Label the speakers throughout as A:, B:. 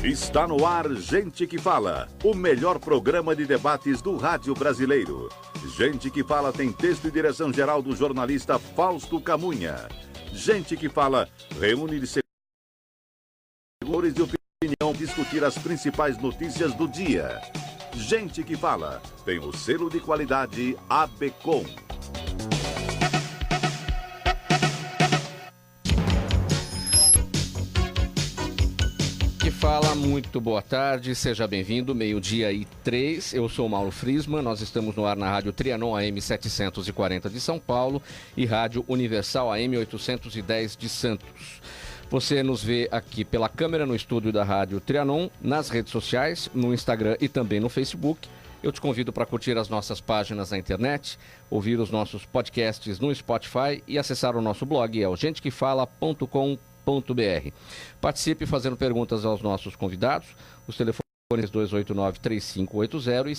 A: Está no ar Gente que Fala, o melhor programa de debates do rádio brasileiro. Gente que Fala tem texto e direção geral do jornalista Fausto Camunha. Gente que Fala reúne de seguidores de opinião discutir as principais notícias do dia. Gente que Fala tem o selo de qualidade ABCOM.
B: Fala, muito boa tarde, seja bem-vindo, 12h03, eu sou o Mauro Friesman, nós estamos no ar na Rádio Trianon AM 740 de São Paulo e Rádio Universal AM 810 de Santos. Você nos vê aqui pela câmera no estúdio da Rádio Trianon, nas redes sociais, no Instagram e também no Facebook. Eu te convido para curtir as nossas páginas na internet, ouvir os nossos podcasts no Spotify e acessar o nosso blog, é o gentequefala.com.br. Participe fazendo perguntas aos nossos convidados. Os telefones 289-3580 e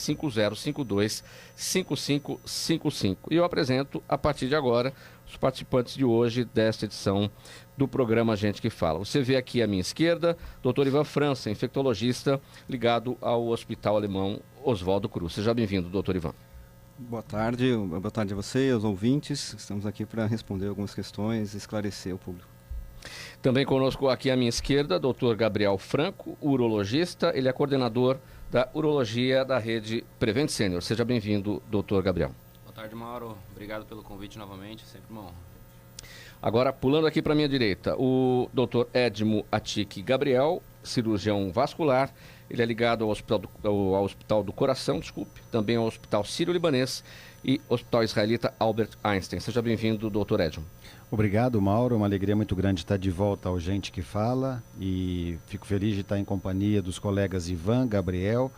B: 5052-5555. E eu apresento, a partir de agora, os participantes de hoje desta edição do programa Gente que Fala. Você vê aqui à minha esquerda, Dr. Ivan França, infectologista ligado ao Hospital Alemão Oswaldo Cruz. Seja bem-vindo, Dr. Ivan.
C: Boa tarde a você, aos ouvintes. Estamos aqui para responder algumas questões e esclarecer o público.
B: Também conosco aqui à minha esquerda, Dr. Gabriel Franco, urologista. Ele é coordenador da urologia da rede Prevent Senior. Seja bem-vindo, Dr. Gabriel.
D: Boa tarde, Mauro. Obrigado pelo convite novamente, sempre uma honra.
B: Agora, pulando aqui para a minha direita, o Dr. Edmo Atik Gabriel, cirurgião vascular. Ele é ligado ao Hospital do Coração, também ao Hospital Sírio-Libanês e Hospital Israelita Albert Einstein. Seja bem-vindo, Dr. Edmo.
E: Obrigado, Mauro. Uma alegria muito grande estar de volta ao Gente que Fala e fico feliz de estar em companhia dos colegas Ivan, Gabriel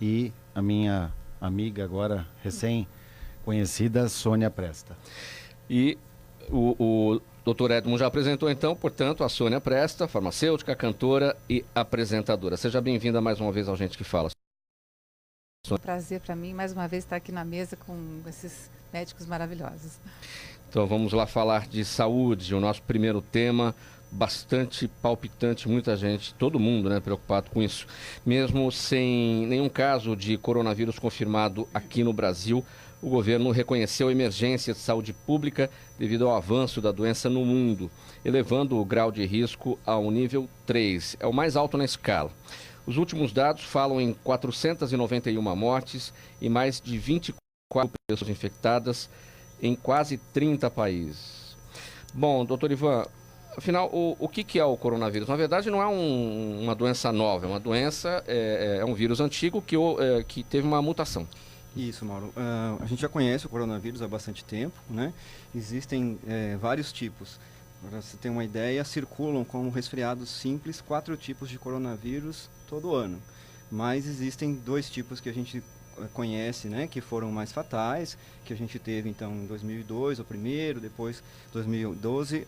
E: e a minha amiga agora recém-conhecida Sônia Presta.
B: E o Dr. Edmo já apresentou então, portanto, a Sônia Presta, farmacêutica, cantora e apresentadora. Seja bem-vinda mais uma vez ao Gente que Fala.
F: É um prazer para mim, mais uma vez, estar aqui na mesa com esses médicos maravilhosos.
B: Então vamos lá falar de saúde, o nosso primeiro tema, bastante palpitante, muita gente, todo mundo, né, preocupado com isso. Mesmo sem nenhum caso de coronavírus confirmado aqui no Brasil, o governo reconheceu a emergência de saúde pública devido ao avanço da doença no mundo, elevando o grau de risco ao nível 3, é o mais alto na escala. Os últimos dados falam em 491 mortes e mais de 24 pessoas infectadas em quase 30 países. Bom, doutor Ivan, afinal, o que é o coronavírus? Na verdade, não é uma doença nova, é uma doença, é um vírus antigo que teve uma mutação.
C: Isso, Mauro. A gente já conhece o coronavírus há bastante tempo, né? Existem vários tipos. Para você ter uma ideia, circulam como resfriados simples 4 tipos de coronavírus todo ano. Mas existem 2 tipos que a gente conhece, né, que foram mais fatais, que a gente teve então em 2002 o primeiro, depois 2012,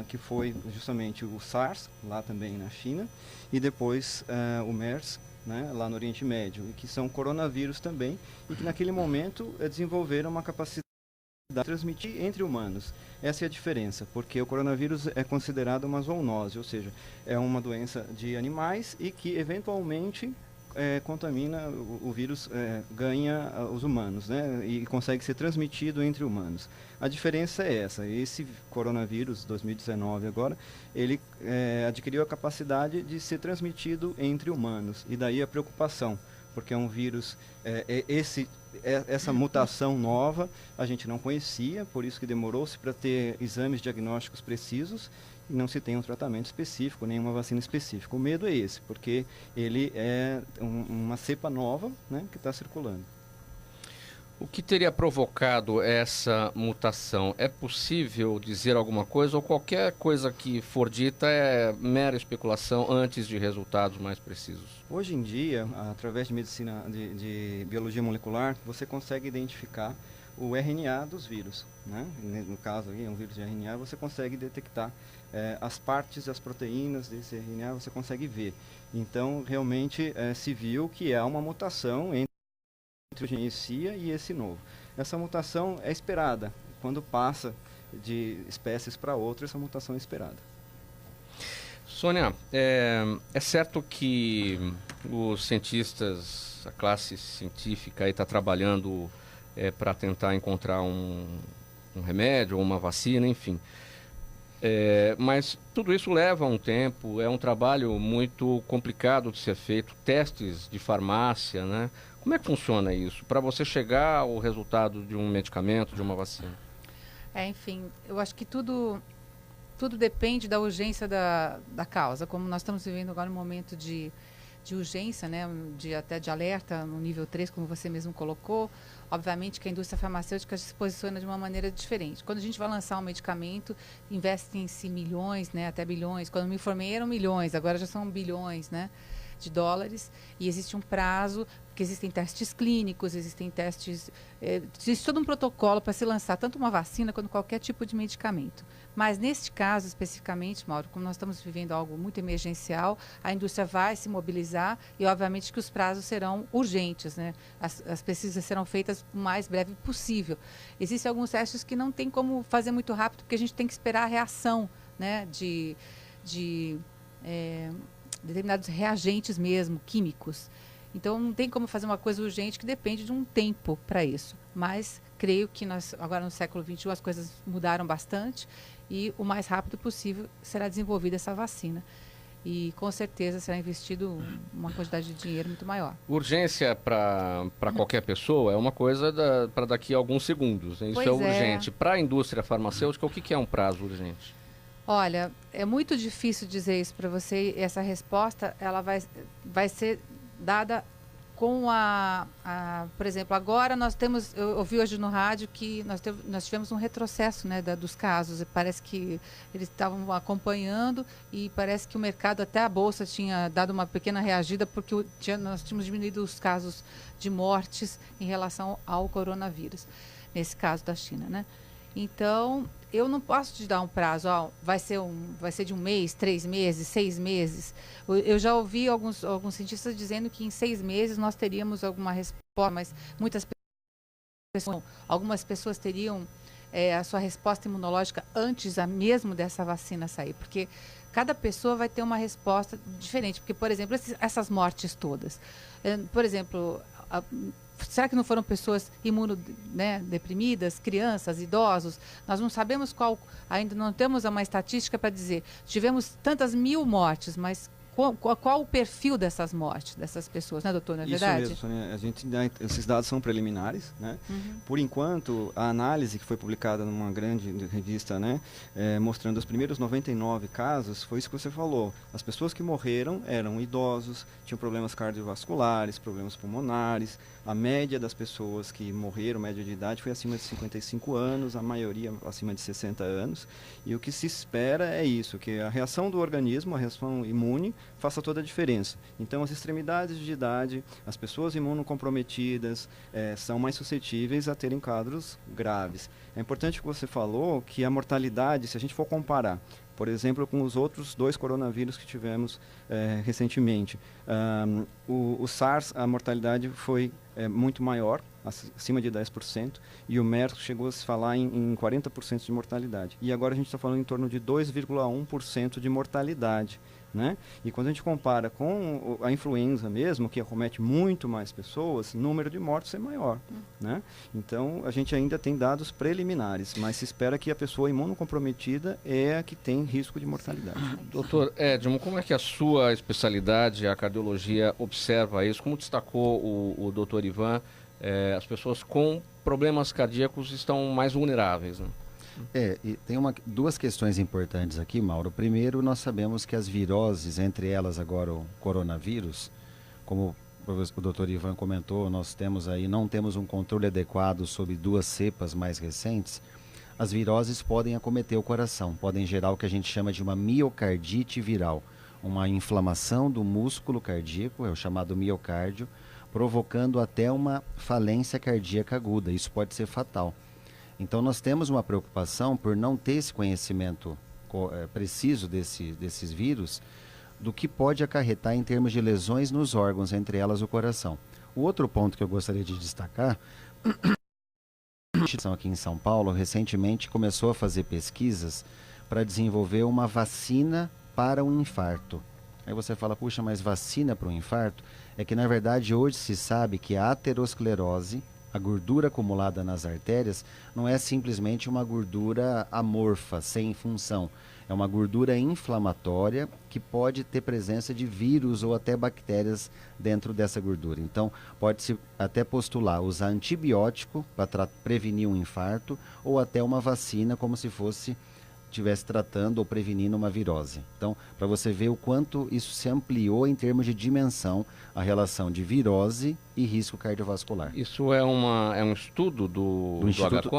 C: que foi justamente o SARS, lá também na China, e depois o MERS, né, lá no Oriente Médio, e que são coronavírus também, e que naquele momento desenvolveram uma capacidade de transmitir entre humanos. Essa é a diferença, porque o coronavírus é considerado uma zoonose, ou seja, é uma doença de animais e que eventualmente contamina, o vírus ganha os humanos, né, e consegue ser transmitido entre humanos. A diferença é essa, esse coronavírus 2019 agora, ele adquiriu a capacidade de ser transmitido entre humanos, e daí a preocupação, porque é um vírus, essa mutação nova a gente não conhecia, por isso que demorou-se para ter exames diagnósticos precisos, e não se tem um tratamento específico, nenhuma vacina específica. O medo é esse, porque ele é uma cepa nova, né, que está circulando.
B: O que teria provocado essa mutação? É possível dizer alguma coisa ou qualquer coisa que for dita é mera especulação antes de resultados mais precisos?
C: Hoje em dia, através de medicina de biologia molecular, você consegue identificar o RNA dos vírus, né? No caso aqui, é um vírus de RNA, você consegue detectar as partes, as proteínas desse RNA, você consegue ver. Então, realmente, se viu que há uma mutação entre o que conhecia e esse novo. Essa mutação é esperada. Quando passa de espécies para outras, essa mutação é esperada.
B: Sônia, é certo que os cientistas, a classe científica está trabalhando para tentar encontrar um remédio ou uma vacina, enfim. Mas tudo isso leva um tempo, é um trabalho muito complicado de ser feito, testes de farmácia, né? Como é que funciona isso? Para você chegar ao resultado de um medicamento, de uma vacina?
F: Enfim, eu acho que tudo depende da urgência da causa. Como nós estamos vivendo agora um momento de urgência, né, até de alerta no nível 3, como você mesmo colocou, obviamente que a indústria farmacêutica se posiciona de uma maneira diferente. Quando a gente vai lançar um medicamento, investem-se milhões, né, até bilhões. Quando me informei eram milhões, agora já são bilhões, né, de dólares, e existe um prazo, porque existem testes clínicos, existe todo um protocolo para se lançar tanto uma vacina quanto qualquer tipo de medicamento. Mas neste caso especificamente, Mauro, como nós estamos vivendo algo muito emergencial, a indústria vai se mobilizar e obviamente que os prazos serão urgentes, né? As pesquisas serão feitas o mais breve possível. Existem alguns testes que não tem como fazer muito rápido, porque a gente tem que esperar a reação, né, de determinados reagentes mesmo, químicos. Então, não tem como fazer uma coisa urgente que depende de um tempo para isso. Mas creio que agora no século XXI, as coisas mudaram bastante e o mais rápido possível será desenvolvida essa vacina. E, com certeza, será investido uma quantidade de dinheiro muito maior.
B: Urgência para qualquer pessoa é uma coisa para daqui a alguns segundos. Isso é urgente. Para a indústria farmacêutica, o que é um prazo urgente?
F: Olha, é muito difícil dizer isso para você. Essa resposta ela vai ser dada com por exemplo, agora nós temos, eu ouvi hoje no rádio que nós tivemos um retrocesso, né, dos casos, e parece que eles estavam acompanhando e parece que o mercado, até a Bolsa, tinha dado uma pequena reagida porque nós tínhamos diminuído os casos de mortes em relação ao coronavírus, nesse caso da China, né? Então, eu não posso te dar um prazo, vai ser de 1 mês, 3 meses, 6 meses. Eu já ouvi alguns cientistas dizendo que em 6 meses nós teríamos alguma resposta, mas algumas pessoas teriam a sua resposta imunológica antes mesmo dessa vacina sair, porque cada pessoa vai ter uma resposta diferente. Porque, por exemplo, essas mortes todas, por exemplo, será que não foram pessoas imunodeprimidas, crianças, idosos? Nós não sabemos ainda não temos uma estatística para dizer. Tivemos tantas 1000 mortes, mas qual o perfil dessas mortes, dessas pessoas, né, doutor? Não é verdade?
C: Isso mesmo, Sônia. Esses dados são preliminares, né? Uhum. Por enquanto, a análise que foi publicada numa grande revista, né, mostrando os primeiros 99 casos, foi isso que você falou. As pessoas que morreram eram idosos, tinham problemas cardiovasculares, problemas pulmonares. A média das pessoas que morreram, média de idade, foi acima de 55 anos, a maioria acima de 60 anos. E o que se espera é isso, que a reação do organismo, a reação imune, faça toda a diferença. Então, as extremidades de idade, as pessoas imunocomprometidas, são mais suscetíveis a terem quadros graves. É importante que você falou que a mortalidade, se a gente for comparar, por exemplo, com os outros 2 coronavírus que tivemos recentemente, o SARS, a mortalidade foi muito maior, acima de 10%, e o MERS chegou a se falar em 40% de mortalidade. E agora a gente está falando em torno de 2,1% de mortalidade. Né? E quando a gente compara com a influenza mesmo, que acomete muito mais pessoas, o número de mortes é maior. Né? Então, a gente ainda tem dados preliminares, mas se espera que a pessoa imunocomprometida é a que tem risco de mortalidade.
B: Doutor Edmo, como é que a sua especialidade, a cardiologia, observa isso? Como destacou o doutor Ivan, as pessoas com problemas cardíacos estão mais vulneráveis, né?
E: E tem duas questões importantes aqui, Mauro. Primeiro, nós sabemos que as viroses, entre elas agora o coronavírus, como o doutor Ivan comentou, não temos um controle adequado sobre 2 cepas mais recentes. As viroses podem acometer o coração, podem gerar o que a gente chama de uma miocardite viral, uma inflamação do músculo cardíaco, é o chamado miocárdio, provocando até uma falência cardíaca aguda. Isso pode ser fatal. Então, nós temos uma preocupação por não ter esse conhecimento preciso desses vírus, do que pode acarretar em termos de lesões nos órgãos, entre elas o coração. O outro ponto que eu gostaria de destacar, a instituição aqui em São Paulo recentemente começou a fazer pesquisas para desenvolver uma vacina para um infarto. Aí você fala, puxa, mas vacina para um infarto? É que, na verdade, hoje se sabe que a aterosclerose, a gordura acumulada nas artérias, não é simplesmente uma gordura amorfa, sem função. É uma gordura inflamatória que pode ter presença de vírus ou até bactérias dentro dessa gordura. Então, pode-se até postular usar antibiótico para prevenir um infarto ou até uma vacina como se estivesse tratando ou prevenindo uma virose. Então, para você ver o quanto isso se ampliou em termos de dimensão, a relação de virose e risco cardiovascular.
B: Isso é um estudo do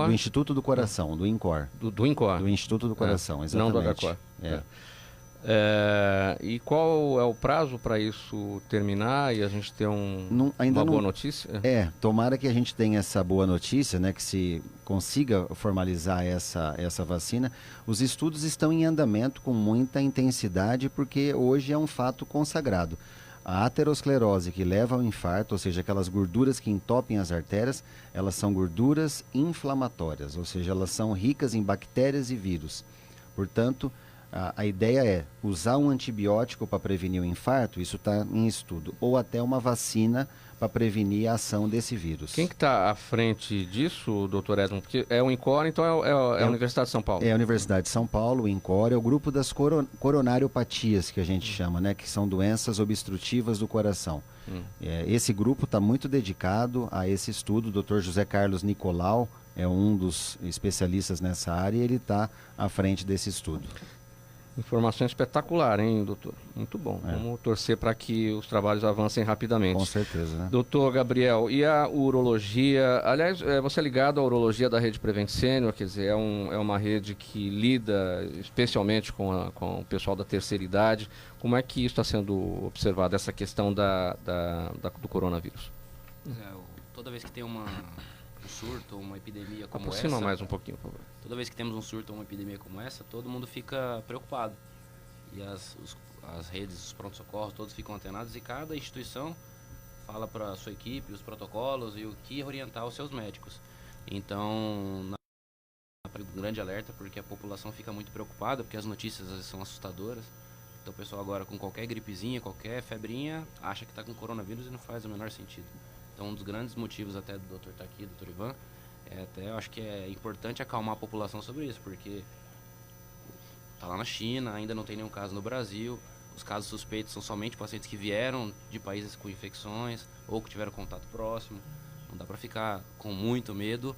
E: Instituto do Coração, do INCOR.
B: Do INCOR.
E: Do Instituto do Coração, exatamente.
B: Não do HCOR. E qual é o prazo para isso terminar e a gente ter uma boa notícia?
E: Tomara que a gente tenha essa boa notícia, né, que se consiga formalizar essa vacina. Os estudos estão em andamento com muita intensidade porque hoje é um fato consagrado. A aterosclerose que leva ao infarto, ou seja, aquelas gorduras que entopem as artérias, elas são gorduras inflamatórias, ou seja, elas são ricas em bactérias e vírus. Portanto, a ideia é usar um antibiótico para prevenir o infarto, isso está em estudo, ou até uma vacina para prevenir a ação desse vírus.
B: Quem que está à frente disso, doutor Edmond? Porque é o INCOR, então é a Universidade de São Paulo.
E: É a Universidade de São Paulo, o INCOR, é o grupo das coronariopatias, que a gente chama, né, que são doenças obstrutivas do coração. Esse grupo está muito dedicado a esse estudo. O Dr. José Carlos Nicolau é um dos especialistas nessa área e ele está à frente desse estudo.
B: Informação espetacular, hein, doutor? Muito bom. Vamos torcer para que os trabalhos avancem rapidamente.
E: Com certeza, né?
B: Doutor Gabriel, e a urologia? Aliás, você é ligado à urologia da rede Prevent Senior, quer dizer, é uma rede que lida especialmente com o pessoal da terceira idade. Como é que isso está sendo observado, essa questão do coronavírus?
D: Toda vez que tem um surto, uma epidemia como essa...
B: Aproxima mais um pouquinho, por favor.
D: Toda vez que temos um surto ou uma epidemia como essa, todo mundo fica preocupado. E as redes, os pronto-socorros, todos ficam antenados e cada instituição fala para a sua equipe, os protocolos e o que orientar os seus médicos. Então, um grande alerta, porque a população fica muito preocupada, porque as notícias às vezes são assustadoras. Então o pessoal agora com qualquer gripezinha, qualquer febrinha, acha que está com coronavírus e não faz o menor sentido. Então um dos grandes motivos até do doutor estar aqui, doutor Ivan, eu acho que é importante acalmar a população sobre isso, porque está lá na China, ainda não tem nenhum caso no Brasil, os casos suspeitos são somente pacientes que vieram de países com infecções ou que tiveram contato próximo. Não dá para ficar com muito medo,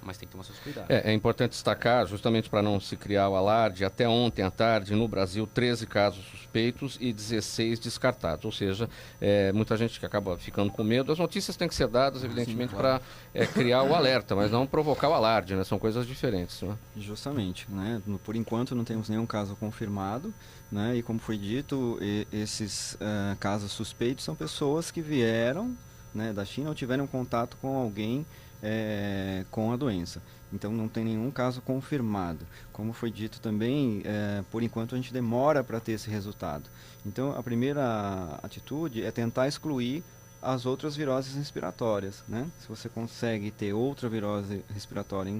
D: mas tem que tomar seus cuidados.
B: É importante destacar, justamente para não se criar o alarde, até ontem à tarde, no Brasil, 13 casos suspeitos e 16 descartados. Ou seja, muita gente que acaba ficando com medo. As notícias têm que ser dadas, evidentemente, para criar o alerta, mas não provocar o alarde, né? São coisas diferentes, né?
C: Justamente, né? Por enquanto não temos nenhum caso confirmado, né? E como foi dito, esses casos suspeitos são pessoas que vieram, né, da China ou tiveram contato com alguém com a doença. Então não tem nenhum caso confirmado. Como foi dito também, por enquanto a gente demora para ter esse resultado. Então a primeira atitude é tentar excluir as outras viroses respiratórias, né? Se você consegue ter outra virose respiratória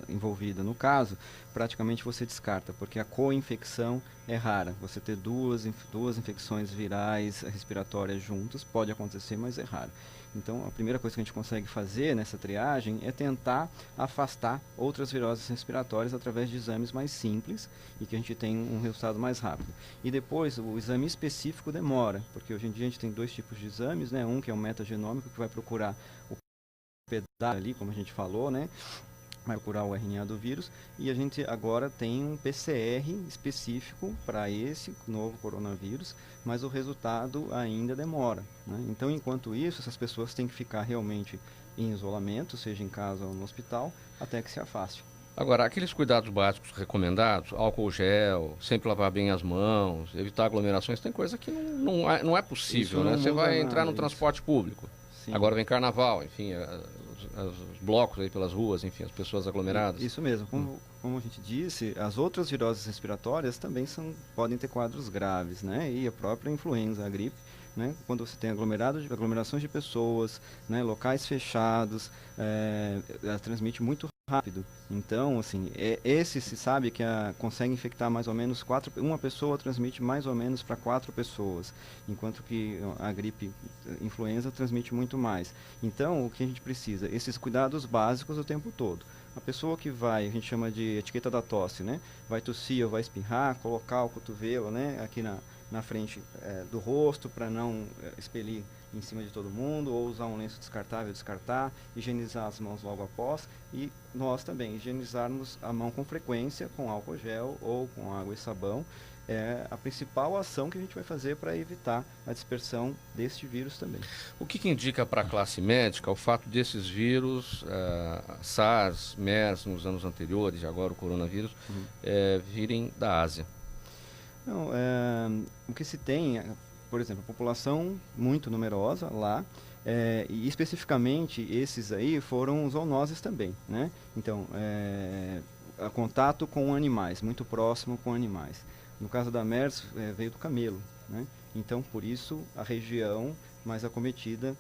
C: envolvida no caso, praticamente você descarta, porque a co-infecção é rara. Você ter duas infecções virais respiratórias juntas pode acontecer, mas é raro. Então, a primeira coisa que a gente consegue fazer nessa triagem é tentar afastar outras viroses respiratórias através de exames mais simples e que a gente tem um resultado mais rápido. E depois, o exame específico demora, porque hoje em dia a gente tem dois tipos de exames, né? Um que é o metagenômico, que vai procurar o pedaço ali, como a gente falou, né? Vai procurar o RNA do vírus, e a gente agora tem um PCR específico para esse novo coronavírus, mas o resultado ainda demora, né? Então, enquanto isso, essas pessoas têm que ficar realmente em isolamento, seja em casa ou no hospital, até que se afaste.
B: Agora, aqueles cuidados básicos recomendados, álcool gel, sempre lavar bem as mãos, evitar aglomerações, tem coisa que não é possível, né? Você vai entrar no transporte público. Sim. Agora vem carnaval, enfim, os blocos aí pelas ruas, enfim, as pessoas aglomeradas.
C: Isso mesmo. Como a gente disse, as outras viroses respiratórias também podem ter quadros graves, né? E a própria influenza, a gripe, né? Quando você tem aglomerações de pessoas, né? Locais fechados, ela transmite muito rápido. Então, assim, esse se sabe que consegue infectar mais ou menos uma pessoa transmite mais ou menos para 4 pessoas, enquanto que a gripe influenza transmite muito mais. Então, o que a gente precisa? Esses cuidados básicos o tempo todo. A pessoa que vai, a gente chama de etiqueta da tosse, né? Vai tossir ou vai espirrar, colocar o cotovelo, né? Aqui na frente do rosto para não expelir em cima de todo mundo, ou usar um lenço descartável, descartar, higienizar as mãos logo após, e nós também higienizarmos a mão com frequência, com álcool gel ou com água e sabão. É a principal ação que a gente vai fazer para evitar a dispersão deste vírus também.
B: O que indica para a classe médica o fato desses vírus, SARS, MERS nos anos anteriores, e agora o coronavírus, virem da Ásia?
C: Não, o que se tem, por exemplo, a população muito numerosa lá, e especificamente esses aí foram zoonoses também, né? Então, contato com animais, muito próximo com animais. No caso da MERS, veio do camelo, né? Então, por isso, a região mais acometida,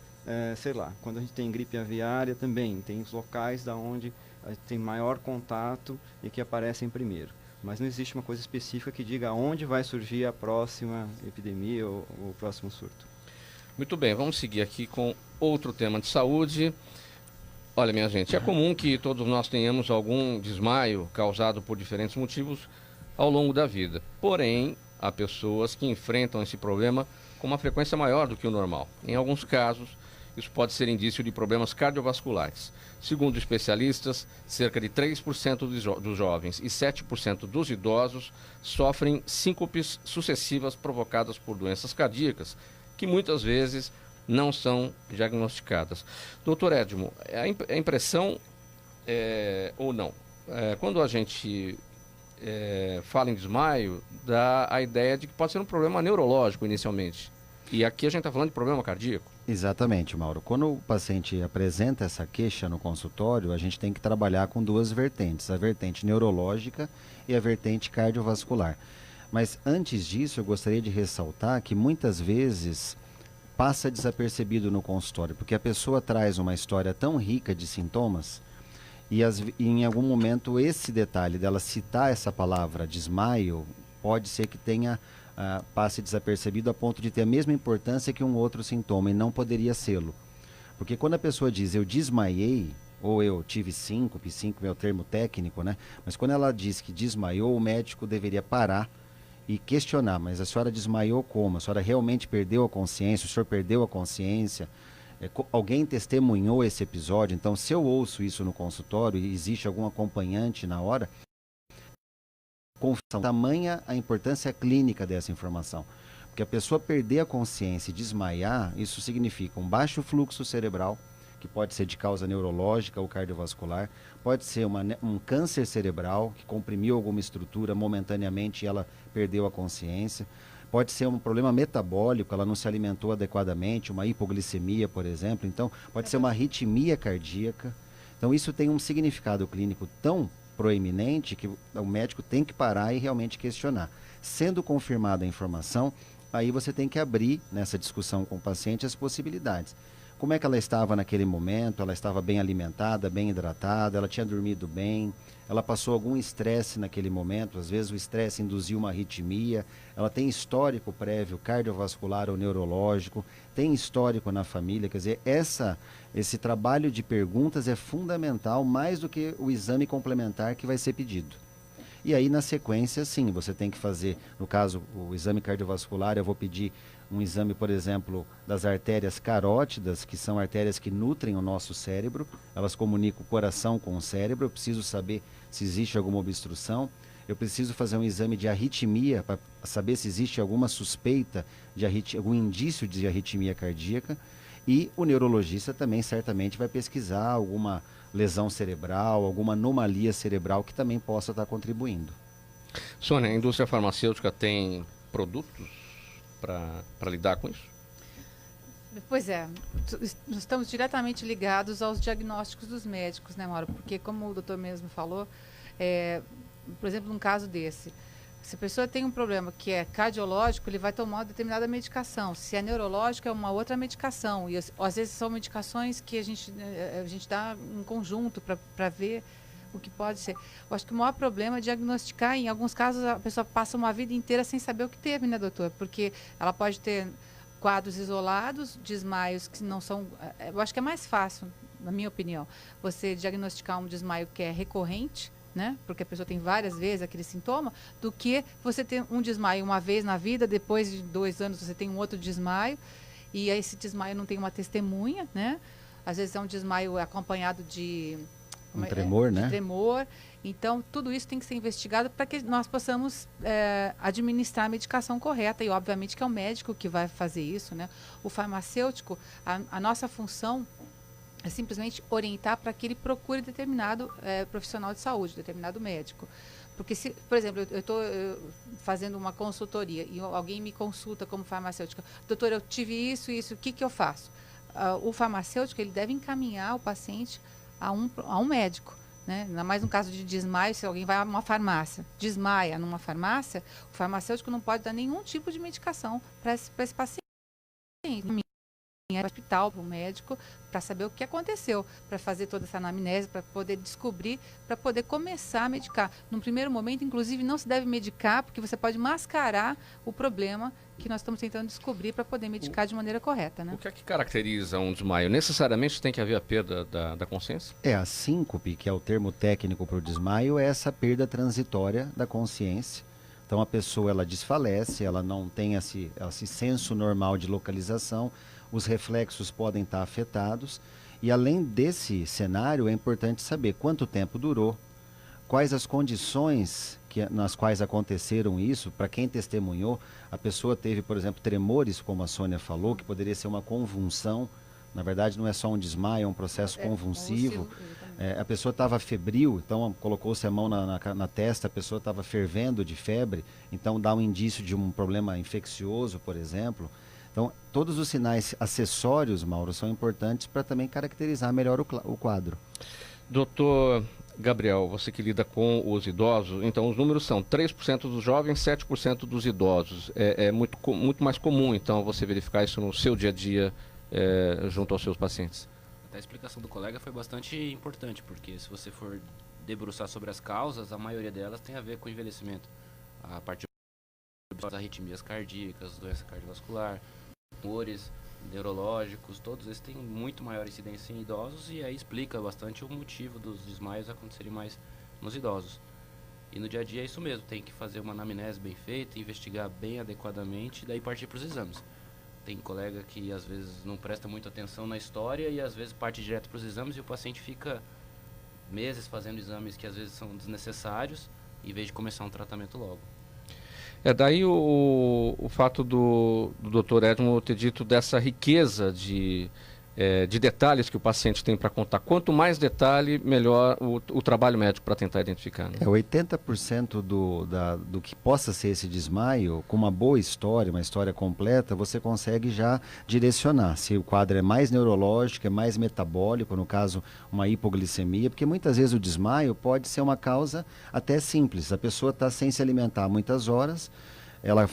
C: sei lá, quando a gente tem gripe aviária também, tem os locais da onde a gente tem maior contato e que aparecem primeiro. Mas não existe uma coisa específica que diga onde vai surgir a próxima epidemia ou o próximo surto.
B: Muito bem, vamos seguir aqui com outro tema de saúde. Olha, minha gente, é comum que todos nós tenhamos algum desmaio causado por diferentes motivos ao longo da vida. Porém, há pessoas que enfrentam esse problema com uma frequência maior do que o normal. Em alguns casos, isso pode ser indício de problemas cardiovasculares. Segundo especialistas, cerca de 3% dos jovens e 7% dos idosos sofrem síncopes sucessivas provocadas por doenças cardíacas, que muitas vezes não são diagnosticadas. Doutor Edmo, a impressão ou não? Quando a gente fala em desmaio, dá a ideia de que pode ser um problema neurológico inicialmente. E aqui a gente está falando de problema cardíaco.
E: Exatamente, Mauro. Quando o paciente apresenta essa queixa no consultório, a gente tem que trabalhar com duas vertentes, a vertente neurológica e a vertente cardiovascular. Mas antes disso, eu gostaria de ressaltar que muitas vezes passa desapercebido no consultório, porque a pessoa traz uma história tão rica de sintomas e em algum momento esse detalhe dela citar essa palavra desmaio pode ser que passe desapercebido a ponto de ter a mesma importância que um outro sintoma e não poderia sê-lo. Porque quando a pessoa diz eu desmaiei, ou eu tive síncope é o termo técnico, né? Mas quando ela diz que desmaiou, o médico deveria parar e questionar, mas a senhora desmaiou como? A senhora realmente perdeu a consciência? O senhor perdeu a consciência? Alguém testemunhou esse episódio? Então, se eu ouço isso no consultório e existe algum acompanhante na hora, confusão. Tamanha a importância clínica dessa informação. Porque a pessoa perder a consciência e desmaiar, isso significa um baixo fluxo cerebral, que pode ser de causa neurológica ou cardiovascular, pode ser um câncer cerebral, que comprimiu alguma estrutura momentaneamente e ela perdeu a consciência, pode ser um problema metabólico, ela não se alimentou adequadamente, uma hipoglicemia, por exemplo, então pode ser uma arritmia cardíaca. Então isso tem um significado clínico tão proeminente que o médico tem que parar e realmente questionar. Sendo confirmada a informação, aí você tem que abrir nessa discussão com o paciente as possibilidades. Como é que ela estava naquele momento? Ela estava bem alimentada, bem hidratada, ela tinha dormido bem, ela passou algum estresse naquele momento, às vezes o estresse induziu uma arritmia, ela tem histórico prévio cardiovascular ou neurológico, tem histórico na família, quer dizer, esse trabalho de perguntas é fundamental, mais do que o exame complementar que vai ser pedido. E aí, na sequência, sim, você tem que fazer, no caso, o exame cardiovascular, eu vou pedir um exame, por exemplo, das artérias carótidas, que são artérias que nutrem o nosso cérebro, elas comunicam o coração com o cérebro, eu preciso saber se existe alguma obstrução, eu preciso fazer um exame de arritmia para saber se existe alguma suspeita, algum indício de arritmia cardíaca, e o neurologista também certamente vai pesquisar alguma lesão cerebral, alguma anomalia cerebral que também possa estar contribuindo.
B: Sônia, a indústria farmacêutica tem produtos para lidar com isso?
F: Pois é, nós estamos diretamente ligados aos diagnósticos dos médicos, né, Mauro? Porque, como o doutor mesmo falou, por exemplo, num caso desse, se a pessoa tem um problema que é cardiológico, ele vai tomar uma determinada medicação. Se é neurológico, é uma outra medicação. E às vezes são medicações que a gente dá em conjunto para ver o que pode ser. Eu acho que o maior problema é diagnosticar, em alguns casos a pessoa passa uma vida inteira sem saber o que teve, né, doutor? Porque ela pode ter quadros isolados, desmaios que não são... Eu acho que é mais fácil, na minha opinião, você diagnosticar um desmaio que é recorrente, né? Porque a pessoa tem várias vezes aquele sintoma, do que você ter um desmaio uma vez na vida, depois de 2 anos você tem um outro desmaio, e esse desmaio não tem uma testemunha, né? Às vezes é um desmaio acompanhado de...
E: tremor, né?
F: De tremor. Então, tudo isso tem que ser investigado para que nós possamos administrar a medicação correta. E, obviamente, que é o médico que vai fazer isso, né? O farmacêutico, a nossa função é simplesmente orientar para que ele procure determinado profissional de saúde, determinado médico. Porque, se, por exemplo, eu estou fazendo uma consultoria e alguém me consulta como farmacêutica, doutor, eu tive isso, o que eu faço? O farmacêutico, ele deve encaminhar o paciente a um médico, né? Ainda mais no caso de desmaio, se alguém vai a uma farmácia, desmaia numa farmácia, o farmacêutico não pode dar nenhum tipo de medicação para esse paciente. Ir ao hospital, para o médico, para saber o que aconteceu, para fazer toda essa anamnese, para poder descobrir, para poder começar a medicar. Num primeiro momento, inclusive, não se deve medicar, porque você pode mascarar o problema que nós estamos tentando descobrir para poder medicar de maneira correta, né?
B: O que é que caracteriza um desmaio? Necessariamente tem que haver a perda da consciência?
E: A síncope, que é o termo técnico para o desmaio, é essa perda transitória da consciência. Então a pessoa ela desfalece, ela não tem esse senso normal de localização, os reflexos podem estar afetados. E além desse cenário, é importante saber quanto tempo durou, quais as condições nas quais aconteceram isso. Para quem testemunhou, a pessoa teve, por exemplo, tremores, como a Sônia falou, que poderia ser uma convulsão. Na verdade, não é só um desmaio, é um processo convulsivo. A pessoa estava febril, então colocou-se a mão na testa, a pessoa estava fervendo de febre, então dá um indício de um problema infeccioso, por exemplo. Então, todos os sinais acessórios, Mauro, são importantes para também caracterizar melhor o quadro.
B: Doutor Gabriel, você que lida com os idosos, então os números são 3% dos jovens, 7% dos idosos. É muito mais comum, então, você verificar isso no seu dia a dia junto aos seus pacientes.
D: Até a explicação do colega foi bastante importante, porque se você for debruçar sobre as causas, a maioria delas tem a ver com o envelhecimento. A partir das arritmias cardíacas, doença cardiovascular, tumores neurológicos, todos esses têm muito maior incidência em idosos, e aí explica bastante o motivo dos desmaios acontecerem mais nos idosos. E no dia a dia é isso mesmo, tem que fazer uma anamnese bem feita, investigar bem adequadamente e daí partir para os exames. Tem colega que às vezes não presta muita atenção na história e às vezes parte direto para os exames e o paciente fica meses fazendo exames que às vezes são desnecessários, em vez de começar um tratamento logo.
B: Daí o fato do Dr. Edmo ter dito dessa riqueza de detalhes que o paciente tem para contar. Quanto mais detalhe, melhor o trabalho médico para tentar identificar. Né?
E: 80% do que possa ser esse desmaio, com uma boa história, uma história completa, você consegue já direcionar. Se o quadro é mais neurológico, é mais metabólico, no caso, uma hipoglicemia, porque muitas vezes o desmaio pode ser uma causa até simples. A pessoa está sem se alimentar há muitas horas, ela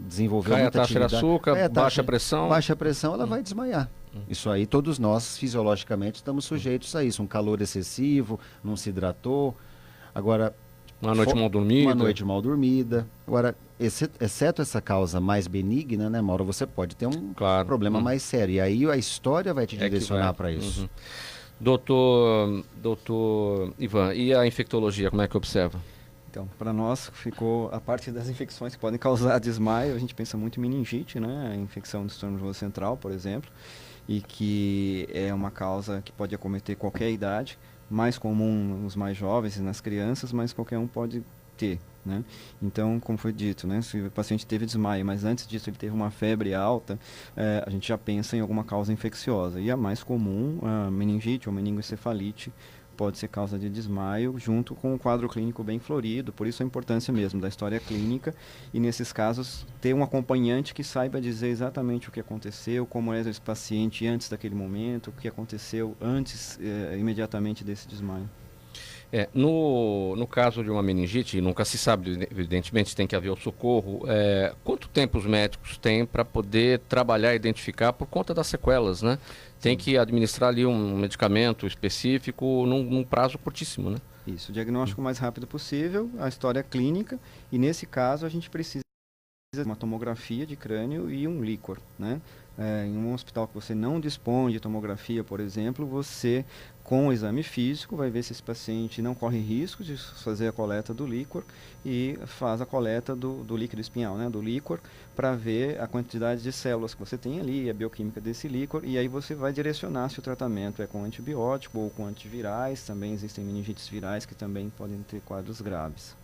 E: desenvolveu
B: muita
E: atividade.
B: Cai a taxa de açúcar, baixa pressão.
E: Baixa pressão, ela vai desmaiar. Isso aí, todos nós, fisiologicamente, estamos sujeitos a isso. Um calor excessivo, não se hidratou. Agora,
B: uma noite mal dormida.
E: Uma noite mal dormida. Agora, exceto essa causa mais benigna, né, Mauro, você pode ter um problema mais sério. E aí a história vai te direcionar para isso.
B: Doutor Ivan, e a infectologia, como é que observa?
C: Então, para nós ficou a parte das infecções que podem causar desmaio. A gente pensa muito em meningite, né? A infecção do sistema nervoso central, por exemplo, e que é uma causa que pode acometer qualquer idade, mais comum nos mais jovens e nas crianças, mas qualquer um pode ter, né? Então, como foi dito, né? Se o paciente teve desmaio, mas antes disso ele teve uma febre alta, a gente já pensa em alguma causa infecciosa. E a mais comum, a meningite ou meningoencefalite, pode ser causa de desmaio, junto com um quadro clínico bem florido. Por isso a importância mesmo da história clínica, e nesses casos ter um acompanhante que saiba dizer exatamente o que aconteceu, como era esse paciente antes daquele momento, o que aconteceu antes, imediatamente desse desmaio.
B: No caso de uma meningite, nunca se sabe, evidentemente tem que haver o socorro, quanto tempo os médicos têm para poder trabalhar e identificar por conta das sequelas, né? Tem que administrar ali um medicamento específico num prazo curtíssimo, né?
C: Isso, o diagnóstico o mais rápido possível, a história clínica, e nesse caso a gente precisa de uma tomografia de crânio e um líquor, né? Em um hospital que você não dispõe de tomografia, por exemplo, você, com o exame físico, vai ver se esse paciente não corre risco de fazer a coleta do líquor e faz a coleta do líquido espinhal, né, do líquor, para ver a quantidade de células que você tem ali, a bioquímica desse líquor, e aí você vai direcionar se o tratamento é com antibiótico ou com antivirais. Também existem meningites virais que também podem ter quadros graves.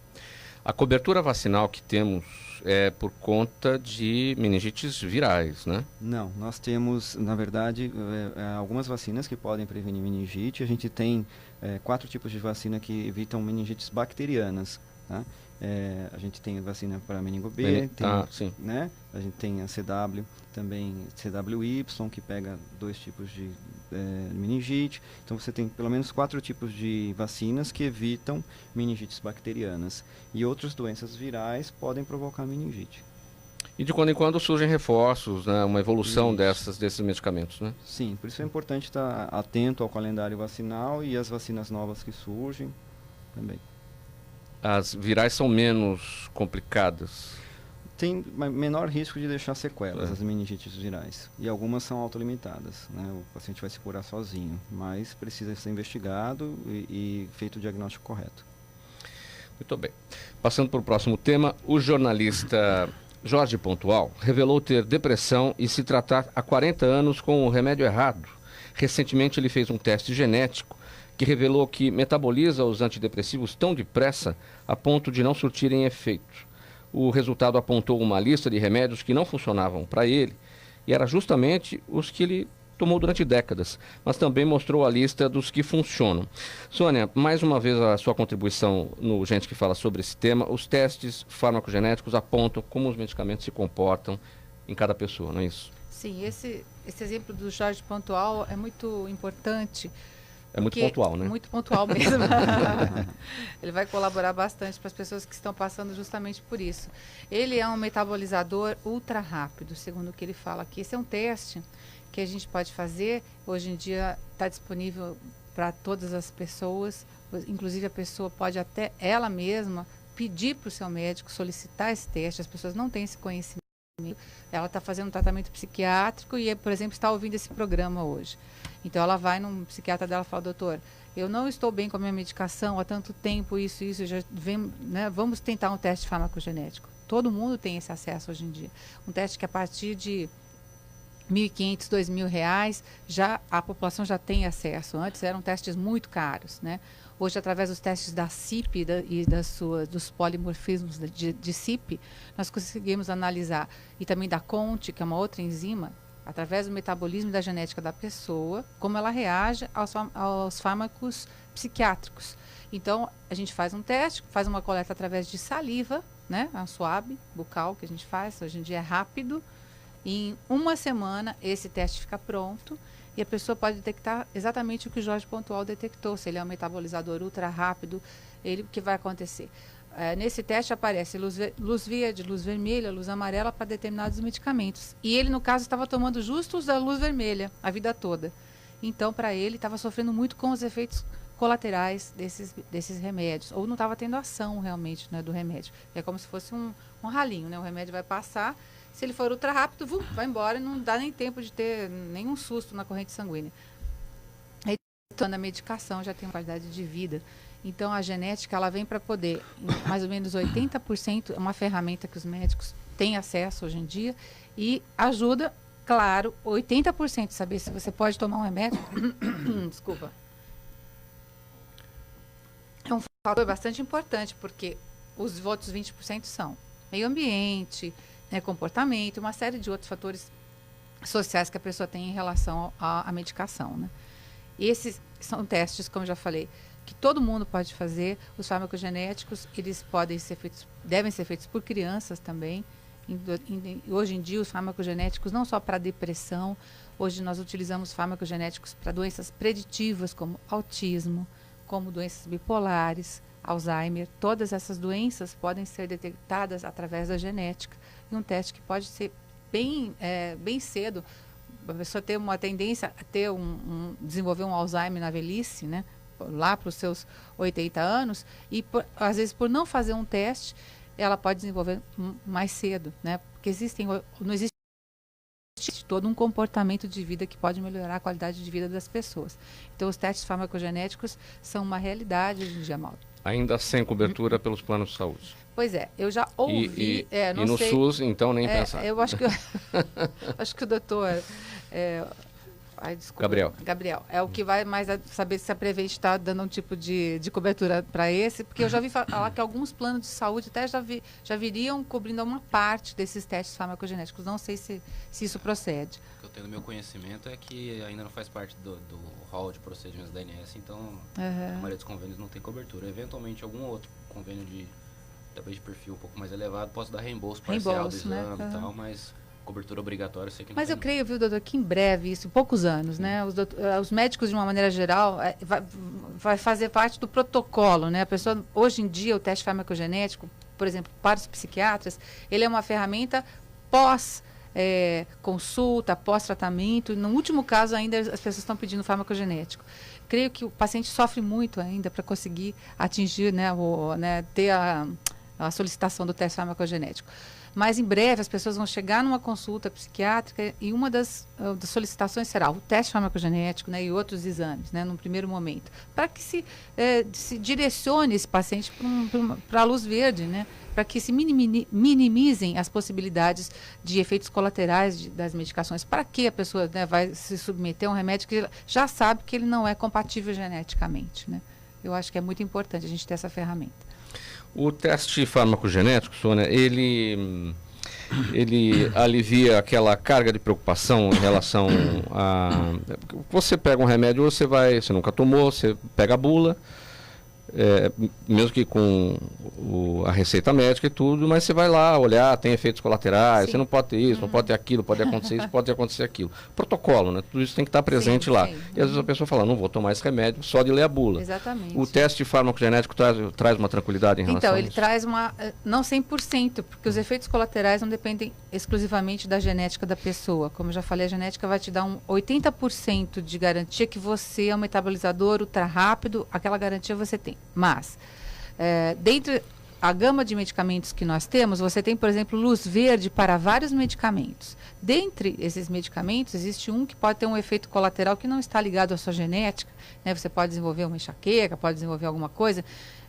B: A cobertura vacinal que temos é por conta de meningites virais, né?
C: Não, nós temos, na verdade, algumas vacinas que podem prevenir meningite. A gente tem 4 tipos de vacina que evitam meningites bacterianas, tá? A gente tem vacina para meningo B,
B: sim.
C: Né? A gente tem a CW, também CWY, que pega 2 tipos de meningite. Então você tem pelo menos 4 tipos de vacinas que evitam meningites bacterianas. E outras doenças virais podem provocar meningite.
B: E de quando em quando surgem reforços, né? Uma evolução desses medicamentos, né?
C: Sim, por isso é importante estar atento ao calendário vacinal e às vacinas novas que surgem também.
B: As virais são menos complicadas?
C: Tem menor risco de deixar sequelas, as meningites virais. E algumas são autolimitadas, né? O paciente vai se curar sozinho, mas precisa ser investigado e feito o diagnóstico correto.
B: Muito bem. Passando para o próximo tema, o jornalista Jorge Pontual revelou ter depressão e se tratar há 40 anos com o remédio errado. Recentemente ele fez um teste genético que revelou que metaboliza os antidepressivos tão depressa a ponto de não surtirem efeito. O resultado apontou uma lista de remédios que não funcionavam para ele, e era justamente os que ele tomou durante décadas, mas também mostrou a lista dos que funcionam. Sônia, mais uma vez a sua contribuição no Gente que Fala sobre esse tema. Os testes farmacogenéticos apontam como os medicamentos se comportam em cada pessoa, não é isso?
F: Sim, esse exemplo do Jorge Pontual é muito importante.
B: É muito pontual, né?
F: Muito pontual mesmo. Ele vai colaborar bastante para as pessoas que estão passando justamente por isso. Ele é um metabolizador ultra rápido, segundo o que ele fala aqui. Esse é um teste que a gente pode fazer. Hoje em dia está disponível para todas as pessoas. Inclusive a pessoa pode até ela mesma pedir para o seu médico solicitar esse teste. As pessoas não têm esse conhecimento. Ela está fazendo um tratamento psiquiátrico e, por exemplo, está ouvindo esse programa hoje. Então ela vai num psiquiatra dela e fala: doutor, eu não estou bem com a minha medicação há tanto tempo, isso, já vem, né? Vamos tentar um teste farmacogenético. Todo mundo tem esse acesso hoje em dia. Um teste que a partir de R$1.500, R$2.000, a população já tem acesso. Antes eram testes muito caros, né? Hoje, através dos testes da CIP e dos polimorfismos de CIP, nós conseguimos analisar, e também da CONT, que é uma outra enzima, através do metabolismo e da genética da pessoa, como ela reage aos fármacos psiquiátricos. Então, a gente faz um teste, faz uma coleta através de saliva, né? A swab bucal que a gente faz, hoje em dia é rápido. Em uma semana, esse teste fica pronto e a pessoa pode detectar exatamente o que o Jorge Pontual detectou. Se ele é um metabolizador ultra rápido, o que vai acontecer? Nesse teste aparece luz verde, luz vermelha, luz amarela para determinados medicamentos. E ele, no caso, estava tomando justo os da luz vermelha a vida toda. Então, para ele, estava sofrendo muito com os efeitos colaterais desses remédios. Ou não estava tendo ação, realmente, né, do remédio. É como se fosse um ralinho, né? O remédio vai passar. Se ele for ultra rápido, vai embora e não dá nem tempo de ter nenhum susto na corrente sanguínea. Aí, a medicação já tem uma qualidade de vida. Então, a genética, ela vem para poder, em mais ou menos 80%, é uma ferramenta que os médicos têm acesso hoje em dia e ajuda, claro, 80% saber se você pode tomar um remédio. Desculpa. É um fator bastante importante, porque os outros 20% são meio ambiente, né, comportamento, uma série de outros fatores sociais que a pessoa tem em relação à medicação, né? Esses são testes, como já falei, que todo mundo pode fazer. Os farmacogenéticos, eles devem ser feitos por crianças também. Hoje em dia, os farmacogenéticos, não só para depressão, hoje nós utilizamos farmacogenéticos para doenças preditivas, como autismo, como doenças bipolares, Alzheimer. Todas essas doenças podem ser detectadas através da genética. E um teste que pode ser bem cedo. A pessoa ter uma tendência a ter desenvolver um Alzheimer na velhice, né? Lá para os seus 80 anos, e às vezes por não fazer um teste, ela pode desenvolver mais cedo, né? Porque não existe todo um comportamento de vida que pode melhorar a qualidade de vida das pessoas. Então, os testes farmacogenéticos são uma realidade hoje em dia, Mauro.
B: Ainda sem cobertura pelos planos de saúde.
F: Pois é, eu já ouvi...
B: não no sei, SUS, então, nem pensar.
F: Eu acho que, acho que o doutor... desculpa, Gabriel. É o que vai mais saber se a Prevent está dando um tipo de cobertura para esse, porque eu já vi falar que alguns planos de saúde até já viriam cobrindo uma parte desses testes farmacogenéticos. Não sei se isso procede.
D: O que eu tenho no meu conhecimento é que ainda não faz parte do hall de procedimentos da ANS, então a maioria dos convênios não tem cobertura. Eventualmente, algum outro convênio talvez de perfil um pouco mais elevado possa dar reembolso parcial do exame e tal, mas... cobertura obrigatória, eu sei que não. Mas
F: eu creio, viu, doutor, que em breve, isso, em poucos anos, né? Os médicos, de uma maneira geral, vai fazer parte do protocolo, né? A pessoa, hoje em dia, o teste farmacogenético, por exemplo, para os psiquiatras, ele é uma ferramenta pós-consulta, pós-tratamento. No último caso, ainda as pessoas estão pedindo farmacogenético. Creio que o paciente sofre muito ainda para conseguir atingir, ter a solicitação do teste farmacogenético. Mas em breve as pessoas vão chegar numa consulta psiquiátrica e uma das solicitações será o teste farmacogenético, né, e outros exames, né, num primeiro momento, para que se direcione esse paciente para a luz verde, né, para que se minimizem as possibilidades de efeitos colaterais das medicações. Para que a pessoa, né, vai se submeter a um remédio que já sabe que ele não é compatível geneticamente, né? Eu acho que é muito importante a gente ter essa ferramenta.
B: O teste farmacogenético, Sônia, ele alivia aquela carga de preocupação em relação a... Você pega um remédio, você nunca tomou, você pega a bula, mesmo que com a receita médica e tudo, mas você vai lá olhar, tem efeitos colaterais, sim, você não pode ter isso, não pode ter aquilo, pode acontecer isso, pode acontecer aquilo. Protocolo, né? Tudo isso tem que estar presente, sim, lá. Sim. E às vezes a pessoa fala, não vou tomar esse remédio só de ler a bula.
F: Exatamente.
B: O teste farmacogenético traz uma tranquilidade em relação a isso?
F: Então, ele traz não 100%, porque os efeitos colaterais não dependem exclusivamente da genética da pessoa. Como eu já falei, a genética vai te dar 80% de garantia que você é um metabolizador ultra rápido, aquela garantia você tem. Mas, dentre a gama de medicamentos que nós temos, você tem, por exemplo, luz verde para vários medicamentos. Dentre esses medicamentos, existe um que pode ter um efeito colateral que não está ligado à sua genética, né? Você pode desenvolver uma enxaqueca, pode desenvolver alguma coisa.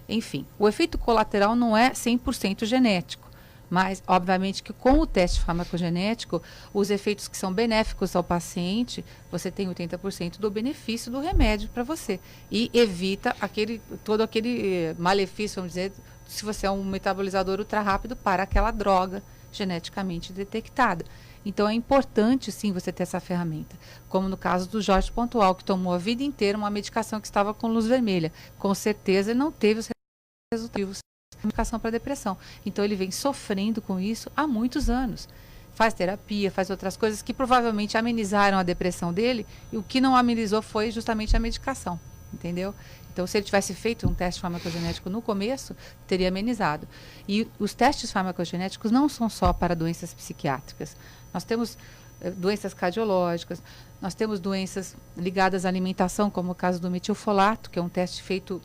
F: Enfim, o efeito colateral não é 100% genético. Mas, obviamente, que com o teste farmacogenético, os efeitos que são benéficos ao paciente, você tem 80% do benefício do remédio para você. E evita todo aquele malefício, vamos dizer, se você é um metabolizador ultra rápido para aquela droga geneticamente detectada. Então, é importante, sim, você ter essa ferramenta. Como no caso do Jorge Pontual, que tomou a vida inteira uma medicação que estava com luz vermelha. Com certeza, ele não teve os resultados medicação para depressão. Então ele vem sofrendo com isso há muitos anos. Faz terapia, faz outras coisas que provavelmente amenizaram a depressão dele, e o que não amenizou foi justamente a medicação, entendeu? Então, se ele tivesse feito um teste farmacogenético no começo, teria amenizado. E os testes farmacogenéticos não são só para doenças psiquiátricas. Nós temos doenças cardiológicas, nós temos doenças ligadas à alimentação, como o caso do metilfolato, que é um teste feito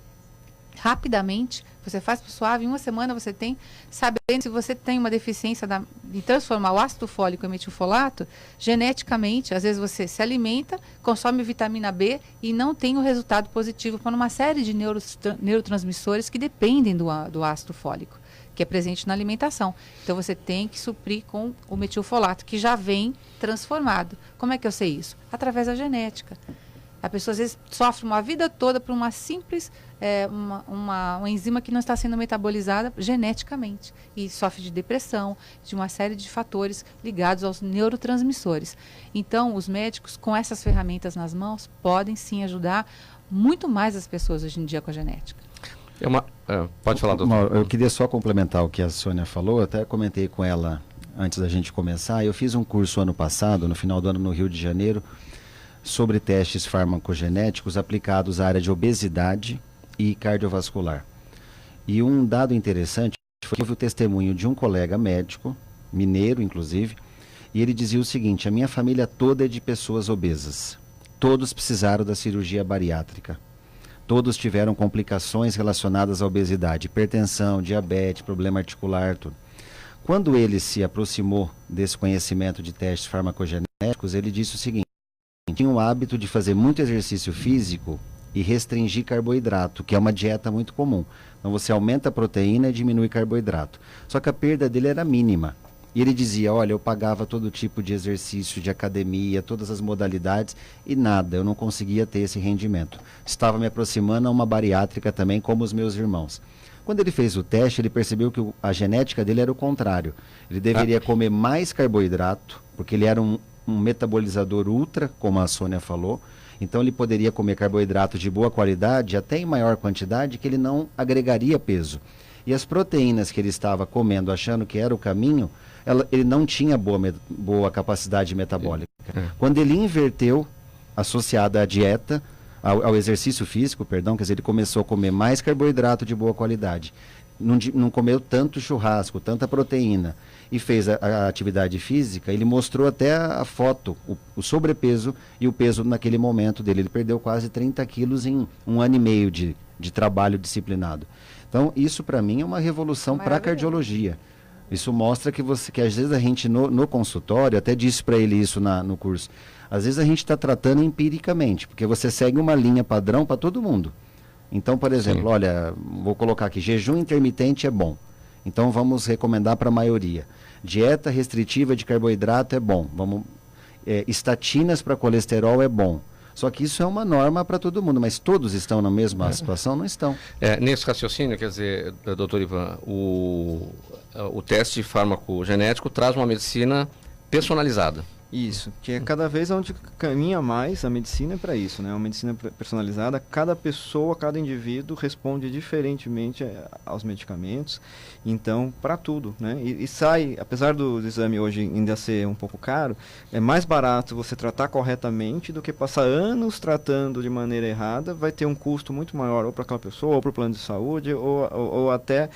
F: rapidamente, você faz para o suave, em uma semana você tem, sabendo se você tem uma deficiência em transformar o ácido fólico em metilfolato, geneticamente, às vezes você se alimenta, consome vitamina B e não tem o resultado positivo para uma série de neurotransmissores que dependem do ácido fólico, que é presente na alimentação. Então você tem que suprir com o metilfolato, que já vem transformado. Como é que eu sei isso? Através da genética. A pessoa às vezes sofre uma vida toda por uma simples, uma enzima que não está sendo metabolizada geneticamente. E sofre de depressão, de uma série de fatores ligados aos neurotransmissores. Então, os médicos, com essas ferramentas nas mãos, podem sim ajudar muito mais as pessoas hoje em dia com a genética.
B: Pode falar, doutor.
E: Eu queria só complementar o que a Sônia falou, eu até comentei com ela antes da gente começar. Eu fiz um curso ano passado, no final do ano, no Rio de Janeiro, sobre testes farmacogenéticos aplicados à área de obesidade e cardiovascular. E um dado interessante foi que houve o testemunho de um colega médico, mineiro inclusive, e ele dizia o seguinte: a minha família toda é de pessoas obesas. Todos precisaram da cirurgia bariátrica. Todos tiveram complicações relacionadas à obesidade, hipertensão, diabetes, problema articular, tudo. Quando ele se aproximou desse conhecimento de testes farmacogenéticos, ele disse o seguinte: tinha o hábito de fazer muito exercício físico e restringir carboidrato, que é uma dieta muito comum. Então você aumenta a proteína e diminui carboidrato. Só que a perda dele era mínima. E ele dizia: olha, eu pagava todo tipo de exercício, de academia, todas as modalidades e nada, eu não conseguia ter esse rendimento. Estava me aproximando a uma bariátrica também, como os meus irmãos. Quando ele fez o teste, ele percebeu que a genética dele era o contrário. Ele deveria comer mais carboidrato, porque ele era um metabolizador ultra, como a Sônia falou. Então ele poderia comer carboidrato de boa qualidade, até em maior quantidade, que ele não agregaria peso. E as proteínas que ele estava comendo, achando que era o caminho, ele não tinha boa capacidade metabólica. Quando ele inverteu, associada à dieta, ao exercício físico, perdão, quer dizer, ele começou a comer mais carboidrato de boa qualidade. Não comeu tanto churrasco, tanta proteína, e fez a atividade física, ele mostrou até a foto, o sobrepeso e o peso naquele momento dele. Ele perdeu quase 30 quilos em 1 ano e meio de trabalho disciplinado. Então, isso para mim é uma revolução para a cardiologia. Isso mostra que às vezes a gente no consultório, até disse para ele isso no curso, às vezes a gente está tratando empiricamente, porque você segue uma linha padrão para todo mundo. Então, por exemplo, olha, vou colocar aqui, jejum intermitente é bom. Então vamos recomendar para a maioria. Dieta restritiva de carboidrato é bom. Estatinas para colesterol é bom. Só que isso é uma norma para todo mundo, mas todos estão na mesma situação? Não estão.
B: Nesse raciocínio, quer dizer, doutor Ivan, o teste farmacogenético traz uma medicina personalizada.
C: Isso, que é cada vez onde caminha mais a medicina para isso, né? Uma medicina personalizada, cada pessoa, cada indivíduo responde diferentemente aos medicamentos, então, para tudo, né? E sai, apesar do exame hoje ainda ser um pouco caro, é mais barato você tratar corretamente do que passar anos tratando de maneira errada, vai ter um custo muito maior ou para aquela pessoa, ou para o plano de saúde, ou até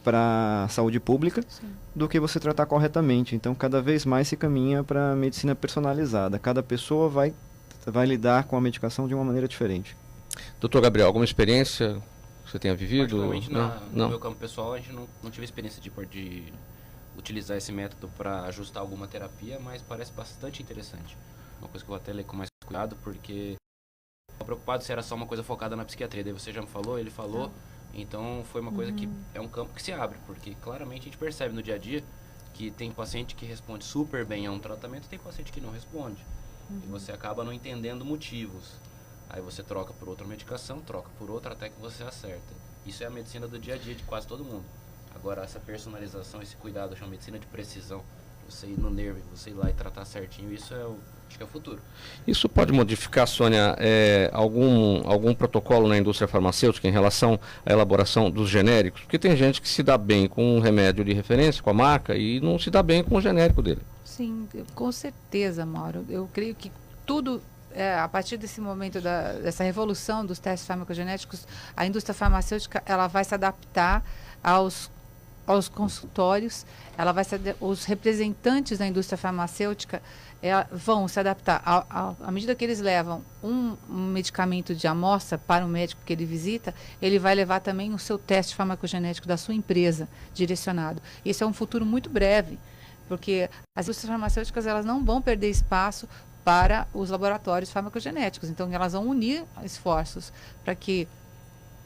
C: para a saúde pública. Sim. Do que você tratar corretamente. Então, cada vez mais se caminha para a medicina personalizada. Cada pessoa vai lidar com a medicação de uma maneira diferente.
B: Doutor Gabriel, alguma experiência que você tenha vivido?
D: No meu campo pessoal, a gente não tive experiência de utilizar esse método para ajustar alguma terapia, mas parece bastante interessante. Uma coisa que eu vou até ler com mais cuidado, porque estou preocupado se era só uma coisa focada na psiquiatria. Daí você já me falou, ele falou... Então foi uma coisa que é um campo que se abre, porque claramente a gente percebe no dia a dia que tem paciente que responde super bem a um tratamento e tem paciente que não responde. E você acaba não entendendo motivos. Aí você troca por outra medicação, troca por outra até que você acerta. Isso é a medicina do dia a dia de quase todo mundo. Agora essa personalização, esse cuidado, chama medicina de precisão. Você ir no nervo, você ir lá e tratar certinho, isso acho que é o futuro. Isso
B: pode modificar, Sônia, algum protocolo na indústria farmacêutica em relação à elaboração dos genéricos? Porque tem gente que se dá bem com um remédio de referência, com a marca, e não se dá bem com o genérico dele.
F: Sim, com certeza, Mauro. Eu creio que tudo, a partir desse momento dessa revolução dos testes farmacogenéticos, a indústria farmacêutica ela vai se adaptar aos consultórios, os representantes da indústria farmacêutica vão se adaptar. À medida que eles levam um medicamento de amostra para o médico que ele visita, ele vai levar também o seu teste farmacogenético da sua empresa direcionado. Esse é um futuro muito breve, porque as indústrias farmacêuticas elas não vão perder espaço para os laboratórios farmacogenéticos. Então, elas vão unir esforços para que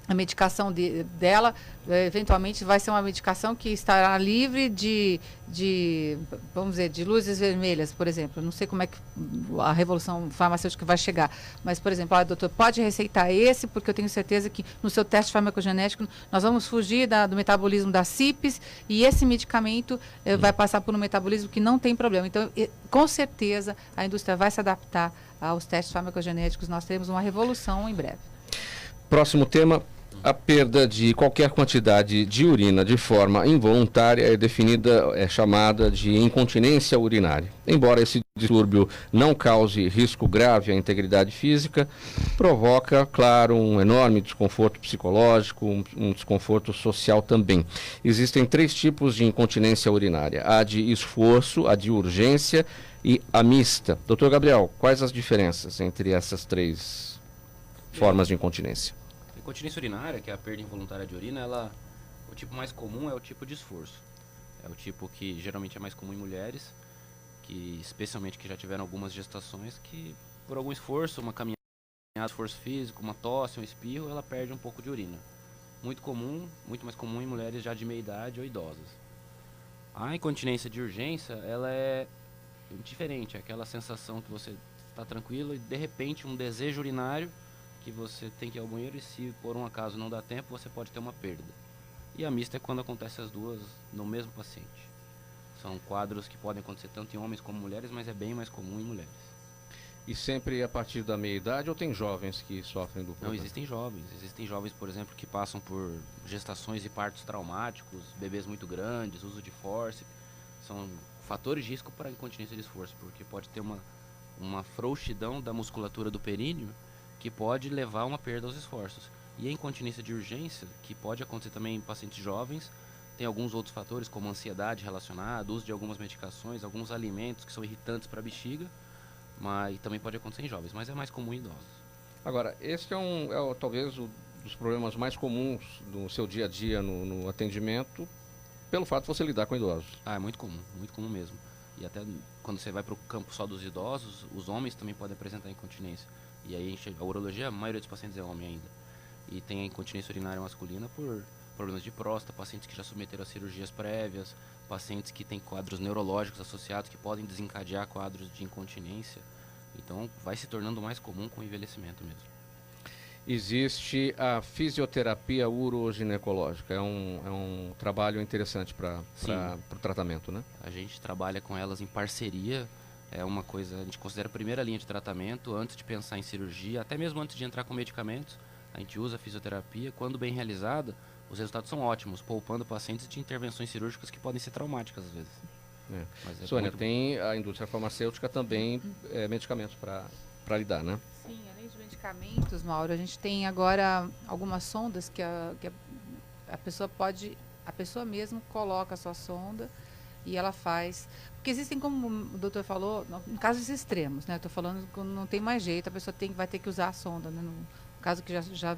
F: a medicação dela, eventualmente, vai ser uma medicação que estará livre vamos dizer, de luzes vermelhas, por exemplo. Não sei como é que a revolução farmacêutica vai chegar, mas, por exemplo, doutor, pode receitar esse, porque eu tenho certeza que no seu teste farmacogenético nós vamos fugir do metabolismo da CIPs e esse medicamento vai passar por um metabolismo que não tem problema. Então, com certeza, a indústria vai se adaptar aos testes farmacogenéticos. Nós teremos uma revolução em breve.
B: Próximo tema, A perda de qualquer quantidade de urina de forma involuntária é chamada de incontinência urinária. Embora esse distúrbio não cause risco grave à integridade física, provoca, claro, um enorme desconforto psicológico, um desconforto social também. Existem 3 tipos de incontinência urinária: a de esforço, a de urgência e a mista. Doutor Gabriel, quais as diferenças entre essas 3 formas de incontinência?
D: A incontinência urinária, que é a perda involuntária de urina, o tipo mais comum é o tipo de esforço. É o tipo que geralmente é mais comum em mulheres, que especialmente que já tiveram algumas gestações, que por algum esforço, uma caminhada, esforço físico, uma tosse, um espirro, ela perde um pouco de urina. Muito comum, muito mais comum em mulheres já de meia idade ou idosas. A incontinência de urgência, ela é diferente, é aquela sensação que você está tranquilo e de repente um desejo urinário que você tem que ir ao banheiro e se por um acaso não dá tempo, você pode ter uma perda. E a mista é quando acontece as duas no mesmo paciente. São quadros que podem acontecer tanto em homens como mulheres, mas é bem mais comum em mulheres.
B: E sempre a partir da meia-idade ou tem jovens que sofrem do problema?
D: Não, existem jovens, por exemplo, que passam por gestações e partos traumáticos, bebês muito grandes, uso de fórceps. São fatores de risco para a incontinência de esforço, porque pode ter uma frouxidão da musculatura do períneo que pode levar a uma perda aos esforços. E a incontinência de urgência, que pode acontecer também em pacientes jovens, tem alguns outros fatores, como ansiedade relacionada, uso de algumas medicações, alguns alimentos que são irritantes para a bexiga, mas também pode acontecer em jovens, mas é mais comum em idosos.
B: Agora, esse talvez um dos problemas mais comuns do seu dia a dia no atendimento, pelo fato de você lidar com idosos.
D: É muito comum mesmo. E até quando você vai para o campo só dos idosos, os homens também podem apresentar incontinência. E aí a urologia, a maioria dos pacientes é homem ainda. E tem a incontinência urinária masculina por problemas de próstata, pacientes que já submeteram a cirurgias prévias, pacientes que têm quadros neurológicos associados que podem desencadear quadros de incontinência. Então vai se tornando mais comum com o envelhecimento mesmo.
B: Existe a fisioterapia uroginecológica, é um trabalho interessante para o tratamento, né?
D: A gente trabalha com elas em parceria, é uma coisa, a gente considera a primeira linha de tratamento, antes de pensar em cirurgia, até mesmo antes de entrar com medicamentos, a gente usa a fisioterapia, quando bem realizada, os resultados são ótimos, poupando pacientes de intervenções cirúrgicas que podem ser traumáticas às vezes.
B: Mas Sônia, tem a indústria farmacêutica também medicamentos para lidar, né?
F: Sim, além de medicamentos, Mauro, a gente tem agora algumas sondas que a pessoa mesmo coloca a sua sonda e ela faz. Porque existem, como o doutor falou, em casos extremos, né? Estou falando quando não tem mais jeito, a pessoa vai ter que usar a sonda, né? No caso que já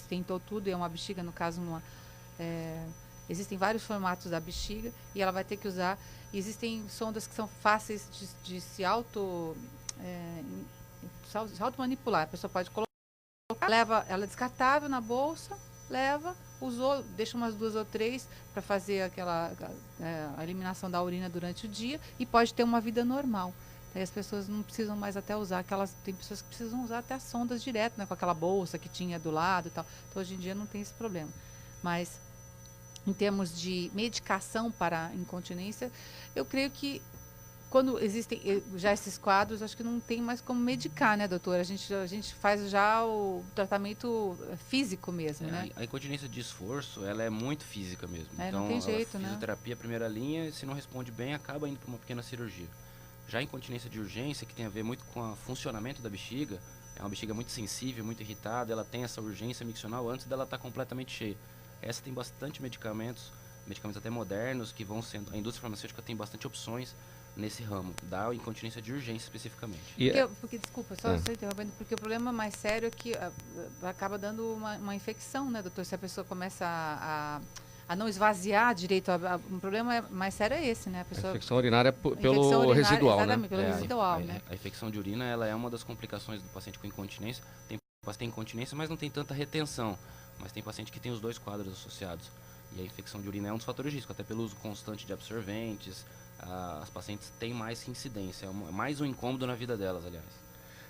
F: tentou tudo, é uma bexiga, no caso, existem vários formatos da bexiga e ela vai ter que usar. E existem sondas que são fáceis de se auto-manipular. A pessoa pode colocar, ela é descartável na bolsa, leva, usou, deixa umas 2 ou 3 para fazer a eliminação da urina durante o dia e pode ter uma vida normal. Aí as pessoas não precisam mais até usar tem pessoas que precisam usar até as sondas direto, né, com aquela bolsa que tinha do lado e tal. Então hoje em dia não tem esse problema. Mas em termos de medicação para incontinência, eu creio que quando existem já esses quadros, acho que não tem mais como medicar, né, doutora? A gente faz já o tratamento físico mesmo, né?
D: A incontinência de esforço, ela é muito física mesmo. Então,
F: não tem jeito,
D: a fisioterapia, primeira linha, se não responde bem, acaba indo para uma pequena cirurgia. Já a incontinência de urgência, que tem a ver muito com o funcionamento da bexiga, é uma bexiga muito sensível, muito irritada, ela tem essa urgência miccional antes dela estar completamente cheia. Essa tem bastante medicamentos até modernos, que vão sendo... A indústria farmacêutica tem bastante opções nesse ramo, da incontinência de urgência especificamente.
F: Desculpa, só interrompendo, porque o problema mais sério é que acaba dando uma infecção, né, doutor? Se a pessoa começa a não esvaziar direito, o problema mais sério é esse, né?
B: A infecção urinária pelo residual, né?
F: Pelo residual, né?
D: A infecção de urina, ela é uma das complicações do paciente com incontinência. Tem paciente que tem incontinência, mas não tem tanta retenção. Mas tem paciente que tem os 2 quadros associados. E a infecção de urina é um dos fatores de risco, até pelo uso constante de absorventes. As pacientes têm mais incidência, é mais um incômodo na vida delas, aliás.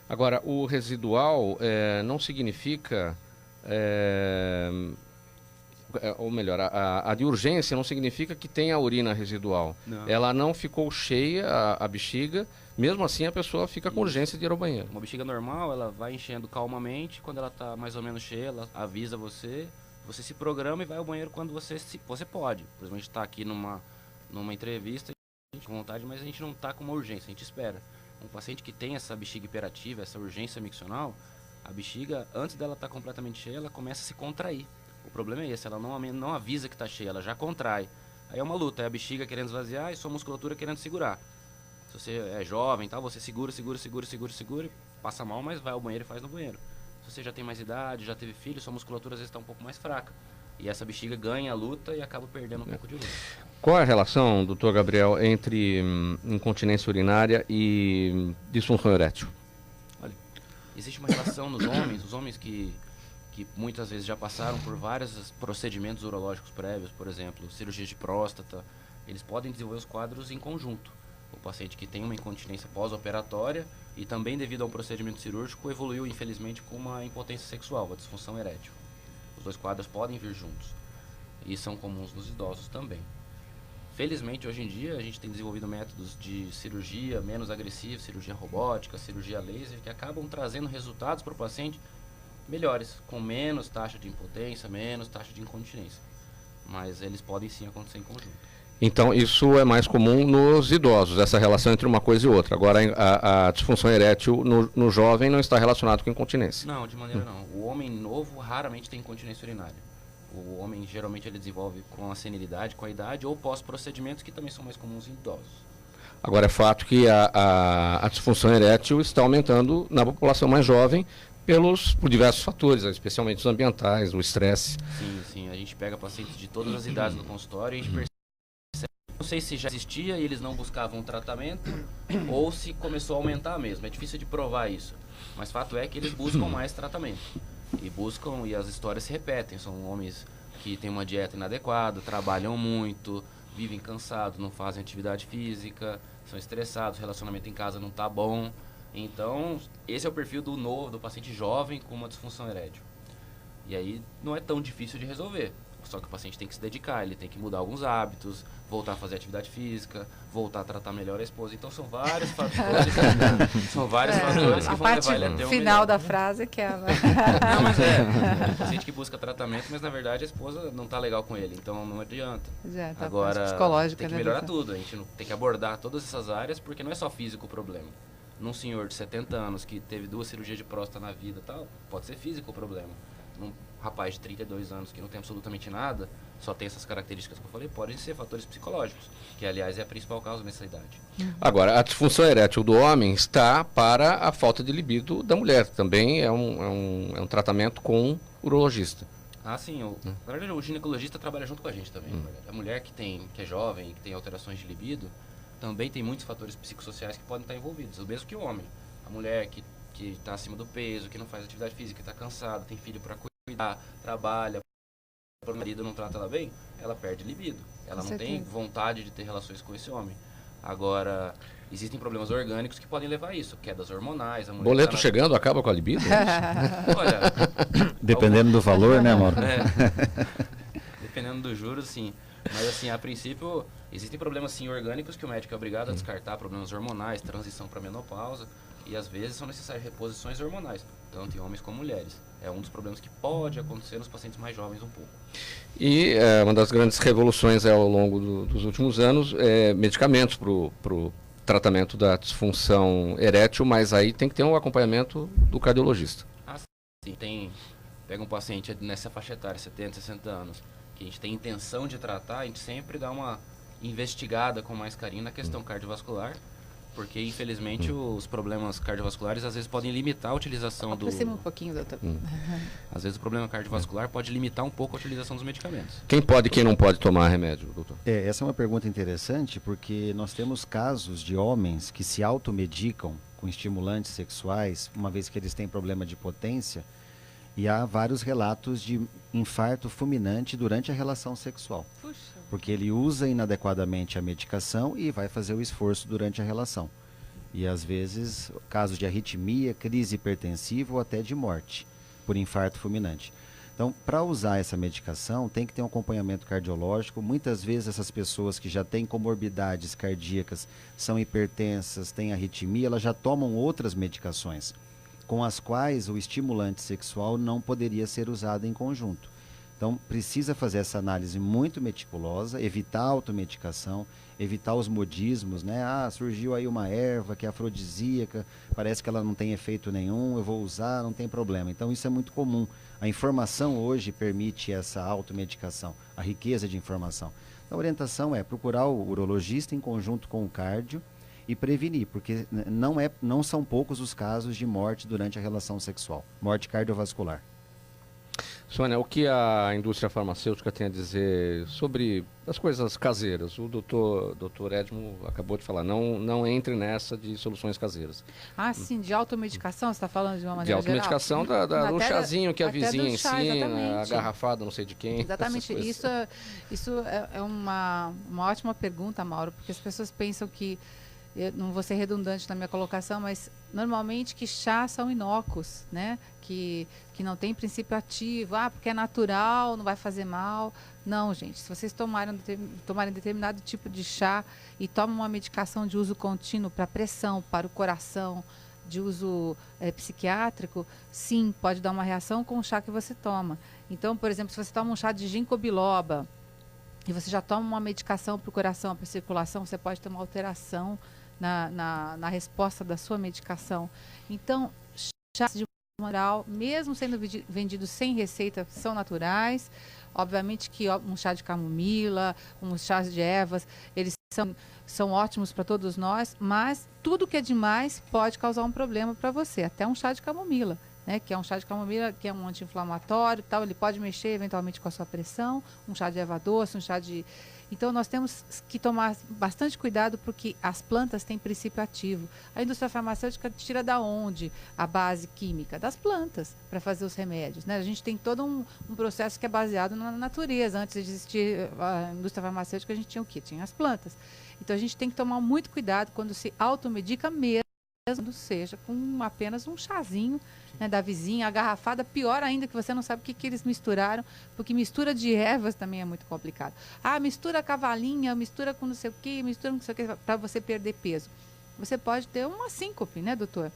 B: Agora, o residual não significa... ou melhor, a de urgência não significa que tem a urina residual.
D: Não.
B: Ela não ficou cheia, a bexiga, mesmo assim a pessoa fica com urgência de ir ao banheiro.
D: Uma bexiga normal, ela vai enchendo calmamente, quando ela está mais ou menos cheia, ela avisa você, Você se programa e vai ao banheiro quando você pode. Por exemplo, a gente está aqui numa entrevista, a gente tem vontade, mas a gente não está com uma urgência, a gente espera. Um paciente que tem essa bexiga hiperativa, essa urgência miccional, a bexiga, antes dela estar completamente cheia, ela começa a se contrair. O problema é esse, ela não avisa que está cheia, ela já contrai. Aí é uma luta, é a bexiga querendo esvaziar e sua musculatura querendo segurar. Se você é jovem, tal, você segura, e passa mal, mas vai ao banheiro e faz no banheiro. Se você já tem mais idade, já teve filho, sua musculatura às vezes está um pouco mais fraca. E essa bexiga ganha a luta e acaba perdendo um pouco de luta.
B: Qual é a relação, doutor Gabriel, entre incontinência urinária e disfunção erétil?
D: Olha, existe uma relação nos homens, os homens que muitas vezes já passaram por vários procedimentos urológicos prévios, por exemplo, cirurgia de próstata, eles podem desenvolver os quadros em conjunto. O paciente que tem uma incontinência pós-operatória e também devido a um procedimento cirúrgico evoluiu infelizmente com uma impotência sexual, a disfunção erétil. Os dois quadros podem vir juntos e são comuns nos idosos também. Felizmente hoje em dia a gente tem desenvolvido métodos de cirurgia menos agressivos, cirurgia robótica, cirurgia laser, que acabam trazendo resultados para o paciente melhores, com menos taxa de impotência, menos taxa de incontinência. Mas eles podem sim acontecer em conjunto.
B: Então, isso é mais comum nos idosos, essa relação entre uma coisa e outra. Agora, a disfunção erétil no jovem não está relacionado com incontinência.
D: Não, de maneira não. O homem novo raramente tem incontinência urinária. O homem, geralmente, ele desenvolve com a senilidade, com a idade, ou pós-procedimentos, que também são mais comuns em idosos.
B: Agora, é fato que a disfunção erétil está aumentando na população mais jovem por diversos fatores, especialmente os ambientais, o estresse.
D: Sim. A gente pega pacientes de todas as idades no consultório e a gente percebe. Não sei se já existia e eles não buscavam tratamento ou se começou a aumentar mesmo. É difícil de provar isso. Mas fato é que eles buscam mais tratamento. E as histórias se repetem. São homens que têm uma dieta inadequada, trabalham muito, vivem cansados, não fazem atividade física, são estressados, o relacionamento em casa não está bom. Então, esse é o perfil do paciente jovem com uma disfunção erétil. E aí não é tão difícil de resolver. Só que o paciente tem que se dedicar, ele tem que mudar alguns hábitos, voltar a fazer atividade física, voltar a tratar melhor a esposa. Então são vários fatores, que vão levar ele a ter um
F: final da frase que ela...
D: Não, mas o paciente que busca tratamento, mas na verdade a esposa não está legal com ele, então não adianta.
F: Tá.
D: Agora
F: psicológica,
D: tem que melhorar tudo, a gente tem que abordar todas essas áreas, porque não é só físico o problema. Num senhor de 70 anos que teve 2 cirurgias de próstata na vida e tal, pode ser físico o problema. Num rapaz de 32 anos que não tem absolutamente nada, só tem essas características que eu falei, podem ser fatores psicológicos, que aliás é a principal causa nessa idade.
B: Agora, a disfunção erétil do homem está para a falta de libido da mulher. Também é um tratamento com urologista.
D: Sim. Na verdade, o ginecologista trabalha junto com a gente também. A mulher que é jovem, que tem alterações de libido, também tem muitos fatores psicossociais que podem estar envolvidos, o mesmo que o homem. A mulher que está acima do peso, que não faz atividade física, que está cansada, tem filho para cuidar, trabalha, o marido não trata ela bem, ela perde libido. Ela não tem vontade de ter relações com esse homem. Agora, existem problemas orgânicos que podem levar a isso, quedas hormonais.
B: Boleto chegando acaba com a libido?
D: Olha,
E: dependendo do valor, né, Mauro?
D: Dependendo do juros, sim. Mas assim, a princípio, existem problemas sim orgânicos que o médico é obrigado a descartar, problemas hormonais, transição para menopausa, e às vezes são necessárias reposições hormonais, tanto em homens como mulheres. É um dos problemas que pode acontecer nos pacientes mais jovens um pouco.
B: E uma das grandes revoluções ao longo dos últimos anos é medicamentos para o tratamento da disfunção erétil, mas aí tem que ter um acompanhamento do cardiologista.
D: Sim, pega um paciente nessa faixa etária, 70, 60 anos, que a gente tem intenção de tratar, a gente sempre dá uma investigada com mais carinho na questão cardiovascular, porque infelizmente os problemas cardiovasculares às vezes podem limitar a utilização
F: Aproxima um pouquinho, doutor.
D: Às vezes o problema cardiovascular pode limitar um pouco a utilização dos medicamentos.
B: Quem pode e quem não pode tomar remédio, doutor?
E: Essa é uma pergunta interessante, porque nós temos casos de homens que se automedicam com estimulantes sexuais, uma vez que eles têm problema de potência, e há vários relatos de infarto fulminante durante a relação sexual.
F: Puxa.
E: Porque ele usa inadequadamente a medicação e vai fazer o esforço durante a relação. E às vezes, casos de arritmia, crise hipertensiva ou até de morte por infarto fulminante. Então, para usar essa medicação, tem que ter um acompanhamento cardiológico. Muitas vezes essas pessoas que já têm comorbidades cardíacas, são hipertensas, têm arritmia, elas já tomam outras medicações, com as quais o estimulante sexual não poderia ser usado em conjunto. Então, precisa fazer essa análise muito meticulosa, evitar a automedicação, evitar os modismos, né? Ah, surgiu aí uma erva que é afrodisíaca, parece que ela não tem efeito nenhum, eu vou usar, não tem problema. Então, isso é muito comum. A informação hoje permite essa automedicação, a riqueza de informação. Então, a orientação é procurar o urologista em conjunto com o cardio e prevenir, porque não são poucos os casos de morte durante a relação sexual, morte cardiovascular.
B: Sônia, o que a indústria farmacêutica tem a dizer sobre as coisas caseiras? O doutor Edmo acabou de falar, não entre nessa de soluções caseiras.
F: Ah, sim, de automedicação, você está falando de uma maneira
B: geral? De automedicação do chazinho que a vizinha ensina,
F: exatamente.
B: a garrafada não sei de quem.
F: Exatamente, isso é uma ótima pergunta, Mauro, porque as pessoas pensam que, eu não vou ser redundante na minha colocação, mas normalmente que chás são inócuos, né? Que não tem princípio ativo, porque é natural, não vai fazer mal. Não, gente, se vocês tomarem determinado tipo de chá e tomam uma medicação de uso contínuo para pressão, para o coração, de uso psiquiátrico, sim, pode dar uma reação com o chá que você toma. Então, por exemplo, se você toma um chá de ginkgo biloba e você já toma uma medicação para o coração, para a circulação, você pode ter uma alteração na resposta da sua medicação. Então, chás de moral, mesmo sendo vendidos sem receita, são naturais. Obviamente que um chá de camomila, um chá de ervas, eles são ótimos para todos nós, mas tudo que é demais pode causar um problema para você, até um chá de camomila, né, que é um chá de camomila, que é um anti-inflamatório, tal, ele pode mexer eventualmente com a sua pressão, um chá de erva doce, um chá de... Então, nós temos que tomar bastante cuidado porque as plantas têm princípio ativo. A indústria farmacêutica tira da onde a base química? Das plantas, para fazer os remédios, né? A gente tem todo um processo que é baseado na natureza. Antes de existir a indústria farmacêutica, a gente tinha o quê? Tinha as plantas. Então, a gente tem que tomar muito cuidado quando se automedica mesmo, seja com apenas um chazinho, né, da vizinha, a garrafada, pior ainda que você não sabe o que eles misturaram, porque mistura de ervas também é muito complicado. Mistura cavalinha, mistura com não sei o que, mistura com não sei o que, para você perder peso. Você pode ter uma síncope, né, doutor?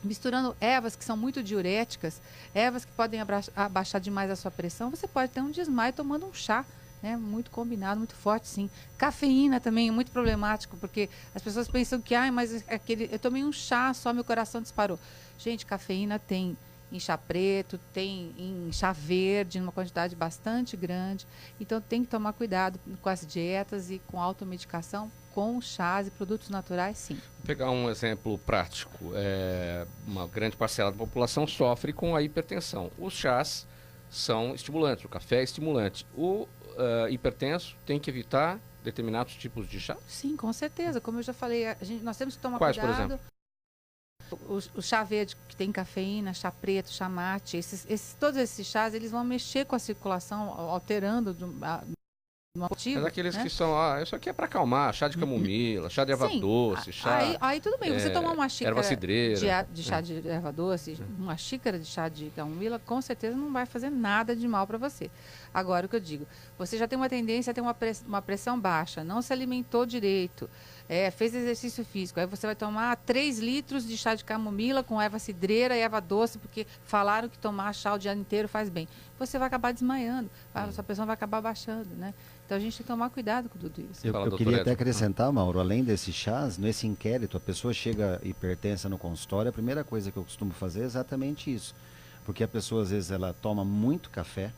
F: Misturando ervas que são muito diuréticas, ervas que podem abaixar demais a sua pressão, você pode ter um desmaio tomando um chá. Né, muito combinado, muito forte, sim. Cafeína também é muito problemático, porque as pessoas pensam que, mas eu tomei um chá, só meu coração disparou. Gente, cafeína tem em chá preto, tem em chá verde, numa quantidade bastante grande. Então, tem que tomar cuidado com as dietas e com a automedicação, com chás e produtos naturais, sim.
B: Vou pegar um exemplo prático. Uma grande parcela da população sofre com a hipertensão. Os chás são estimulantes, o café é estimulante. O hipertenso tem que evitar determinados tipos de chá?
F: Sim, com certeza. Como eu já falei, nós temos que tomar
B: Quais,
F: cuidado.
B: Por exemplo?
F: O chá verde que tem cafeína, chá preto, chá mate, todos esses chás, eles vão mexer com a circulação, alterando motivo,
B: mas aqueles,
F: né,
B: que são, isso aqui é para acalmar, chá de camomila, chá de erva doce, chá...
F: Aí tudo bem, você tomar uma xícara
B: erva cidreira,
F: de chá de erva doce, uma xícara de chá de camomila, com certeza não vai fazer nada de mal para você. Agora, o que eu digo, você já tem uma tendência a ter uma pressão baixa, não se alimentou direito, fez exercício físico, aí você vai tomar 3 litros de chá de camomila com erva cidreira e erva doce, porque falaram que tomar chá o dia inteiro faz bem. Você vai acabar desmaiando, a sua pressão vai acabar baixando, né? Então a gente tem que tomar cuidado com tudo isso.
E: Eu queria até acrescentar, Mauro, além desses chás, nesse inquérito, a pessoa chega hipertensa no consultório, a primeira coisa que eu costumo fazer é exatamente isso. Porque a pessoa, às vezes, ela toma muito café,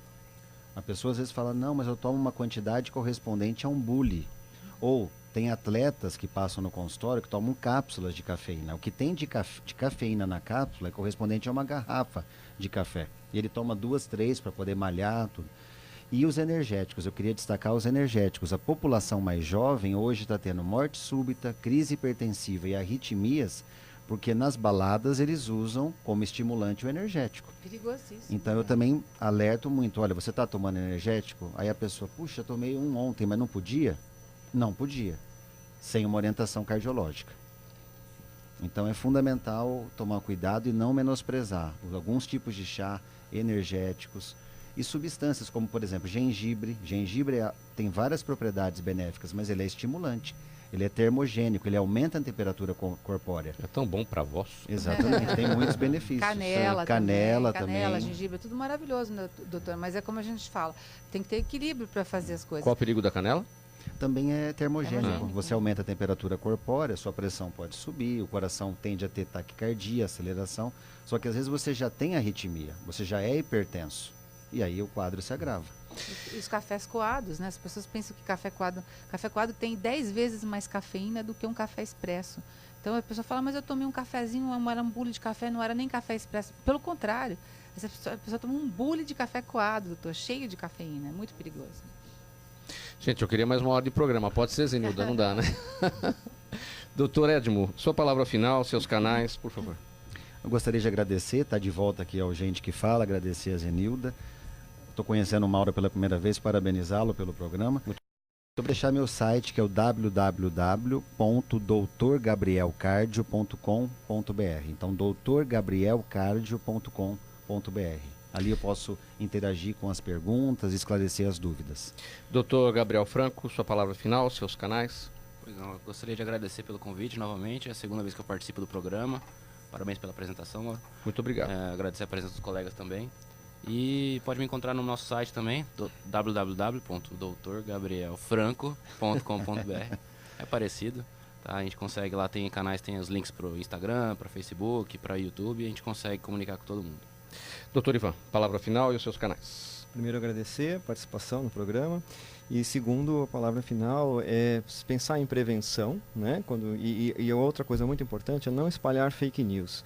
E: a pessoa às vezes fala, não, mas eu tomo uma quantidade correspondente a um bule. Ou tem atletas que passam no consultório que tomam cápsulas de cafeína. O que tem de cafeína na cápsula é correspondente a uma garrafa de café. E ele toma 2, 3 para poder malhar tudo. E os energéticos, eu queria destacar os energéticos. A população mais jovem hoje está tendo morte súbita, crise hipertensiva e arritmias, porque nas baladas eles usam como estimulante o energético.
F: Perigosíssimo.
E: Então eu também alerto muito, olha, você está tomando energético? Aí a pessoa, puxa, eu tomei um ontem, mas não podia? Não podia, sem uma orientação cardiológica. Então é fundamental tomar cuidado e não menosprezar alguns tipos de chá, energéticos e substâncias como, por exemplo, gengibre. Gengibre tem várias propriedades benéficas, mas ele é estimulante. Ele é termogênico, ele aumenta a temperatura corpórea.
B: É tão bom para vós.
E: Exatamente, tem muitos benefícios.
F: Canela
E: também.
F: gengibre, tudo maravilhoso, né, doutor? Mas é como a gente fala, tem que ter equilíbrio para fazer as coisas.
B: Qual o perigo da canela?
E: Também é termogênico.
F: Termogênico.
E: Você aumenta a temperatura corpórea, sua pressão pode subir, o coração tende a ter taquicardia, aceleração. Só que às vezes você já tem arritmia, você já é hipertenso. E aí o quadro se agrava.
F: E os cafés coados, né? As pessoas pensam que café coado tem 10 vezes mais cafeína do que um café expresso. Então a pessoa fala, mas eu tomei um cafezinho, era um bule de café, não era nem café expresso. Pelo contrário, a pessoa toma um bule de café coado, doutor, cheio de cafeína, é muito perigoso.
B: Gente, eu queria mais uma hora de programa. Pode ser, Zenilda? Não dá, né? Doutor Edmo, sua palavra final, seus canais, por favor.
E: Eu gostaria de agradecer, estar de volta aqui ao Gente que Fala, agradecer a Zenilda. Estou conhecendo o Mauro pela primeira vez, parabenizá-lo pelo programa. Vou deixar meu site, que é o www.doutorgabrielcardio.com.br. Então, doutorgabrielcardio.com.br. Ali eu posso interagir com as perguntas, esclarecer as dúvidas.
B: Doutor Gabriel Franco, sua palavra final, seus canais.
D: Pois não, eu gostaria de agradecer pelo convite novamente, é a segunda vez que eu participo do programa. Parabéns pela apresentação, Mauro.
B: Muito obrigado.
D: Agradecer a presença dos colegas também. E pode me encontrar no nosso site também, www.doutorgabrielfranco.com.br. É parecido, tá? A gente consegue lá, tem canais, tem os links para o Instagram, para Facebook, para YouTube, e a gente consegue comunicar com todo mundo.
B: Doutor Ivan, palavra final e os seus canais.
C: Primeiro, agradecer a participação no programa. E segundo, a palavra final é pensar em prevenção, né? E outra coisa muito importante é não espalhar fake news.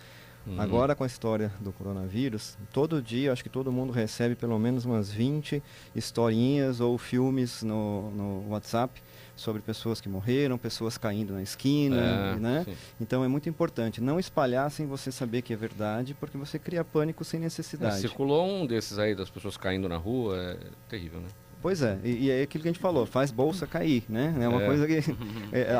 C: Agora, com a história do coronavírus, todo dia, acho que todo mundo recebe pelo menos umas 20 historinhas ou filmes no WhatsApp sobre pessoas que morreram, pessoas caindo na esquina, né?
B: Sim.
C: Então é muito importante não espalhar sem você saber que é verdade, porque você cria pânico sem necessidade.
B: Circulou um desses aí das pessoas caindo na rua, é terrível, né?
C: Pois é, e é aquilo que a gente falou, faz bolsa cair, né? É uma coisa que,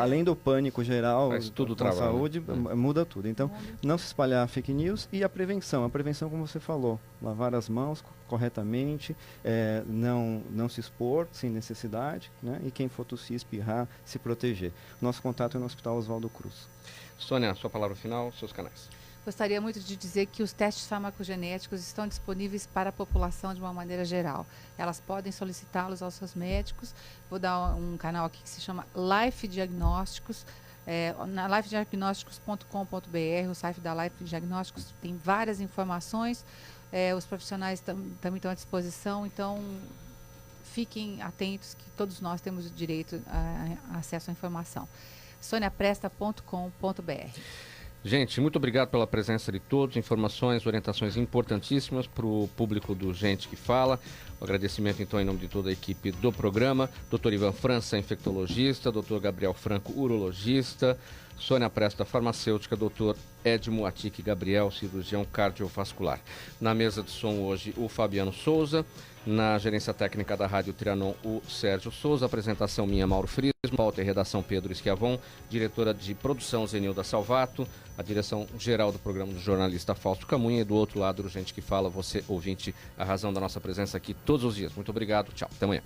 C: além do pânico geral
B: faz tudo
C: com a
B: trabalho,
C: saúde, muda tudo. Então, não se espalhar fake news e a prevenção, como você falou, lavar as mãos corretamente, não se expor sem necessidade, né? E quem for tossir, espirrar, se proteger. Nosso contato é no Hospital Oswaldo Cruz.
B: Sônia, sua palavra final, seus canais.
F: Gostaria muito de dizer que os testes farmacogenéticos estão disponíveis para a população de uma maneira geral. Elas podem solicitá-los aos seus médicos. Vou dar um canal aqui que se chama Life Diagnósticos. Na lifediagnósticos.com.br, o site da Life Diagnósticos tem várias informações. Os profissionais também estão à disposição, então fiquem atentos que todos nós temos direito a acesso à informação. soniapresta.com.br.
B: Gente, muito obrigado pela presença de todos, informações, orientações importantíssimas para o público do Gente que Fala. O agradecimento, então, em nome de toda a equipe do programa. Dr. Ivan França, infectologista, Dr. Gabriel Franco, urologista, Sônia Presta, farmacêutica, Dr. Edmo Atique Gabriel, cirurgião cardiovascular. Na mesa de som hoje, o Fabiano Souza. Na gerência técnica da Rádio Trianon, o Sérgio Souza. Apresentação minha, Mauro Frismo. Pauta e redação, Pedro Schiavon. Diretora de produção, Zenilda Salvato. A direção geral do programa do jornalista Fausto Camunha. E do outro lado, do Gente que Fala, você, ouvinte, a razão da nossa presença aqui todos os dias. Muito obrigado. Tchau. Até amanhã.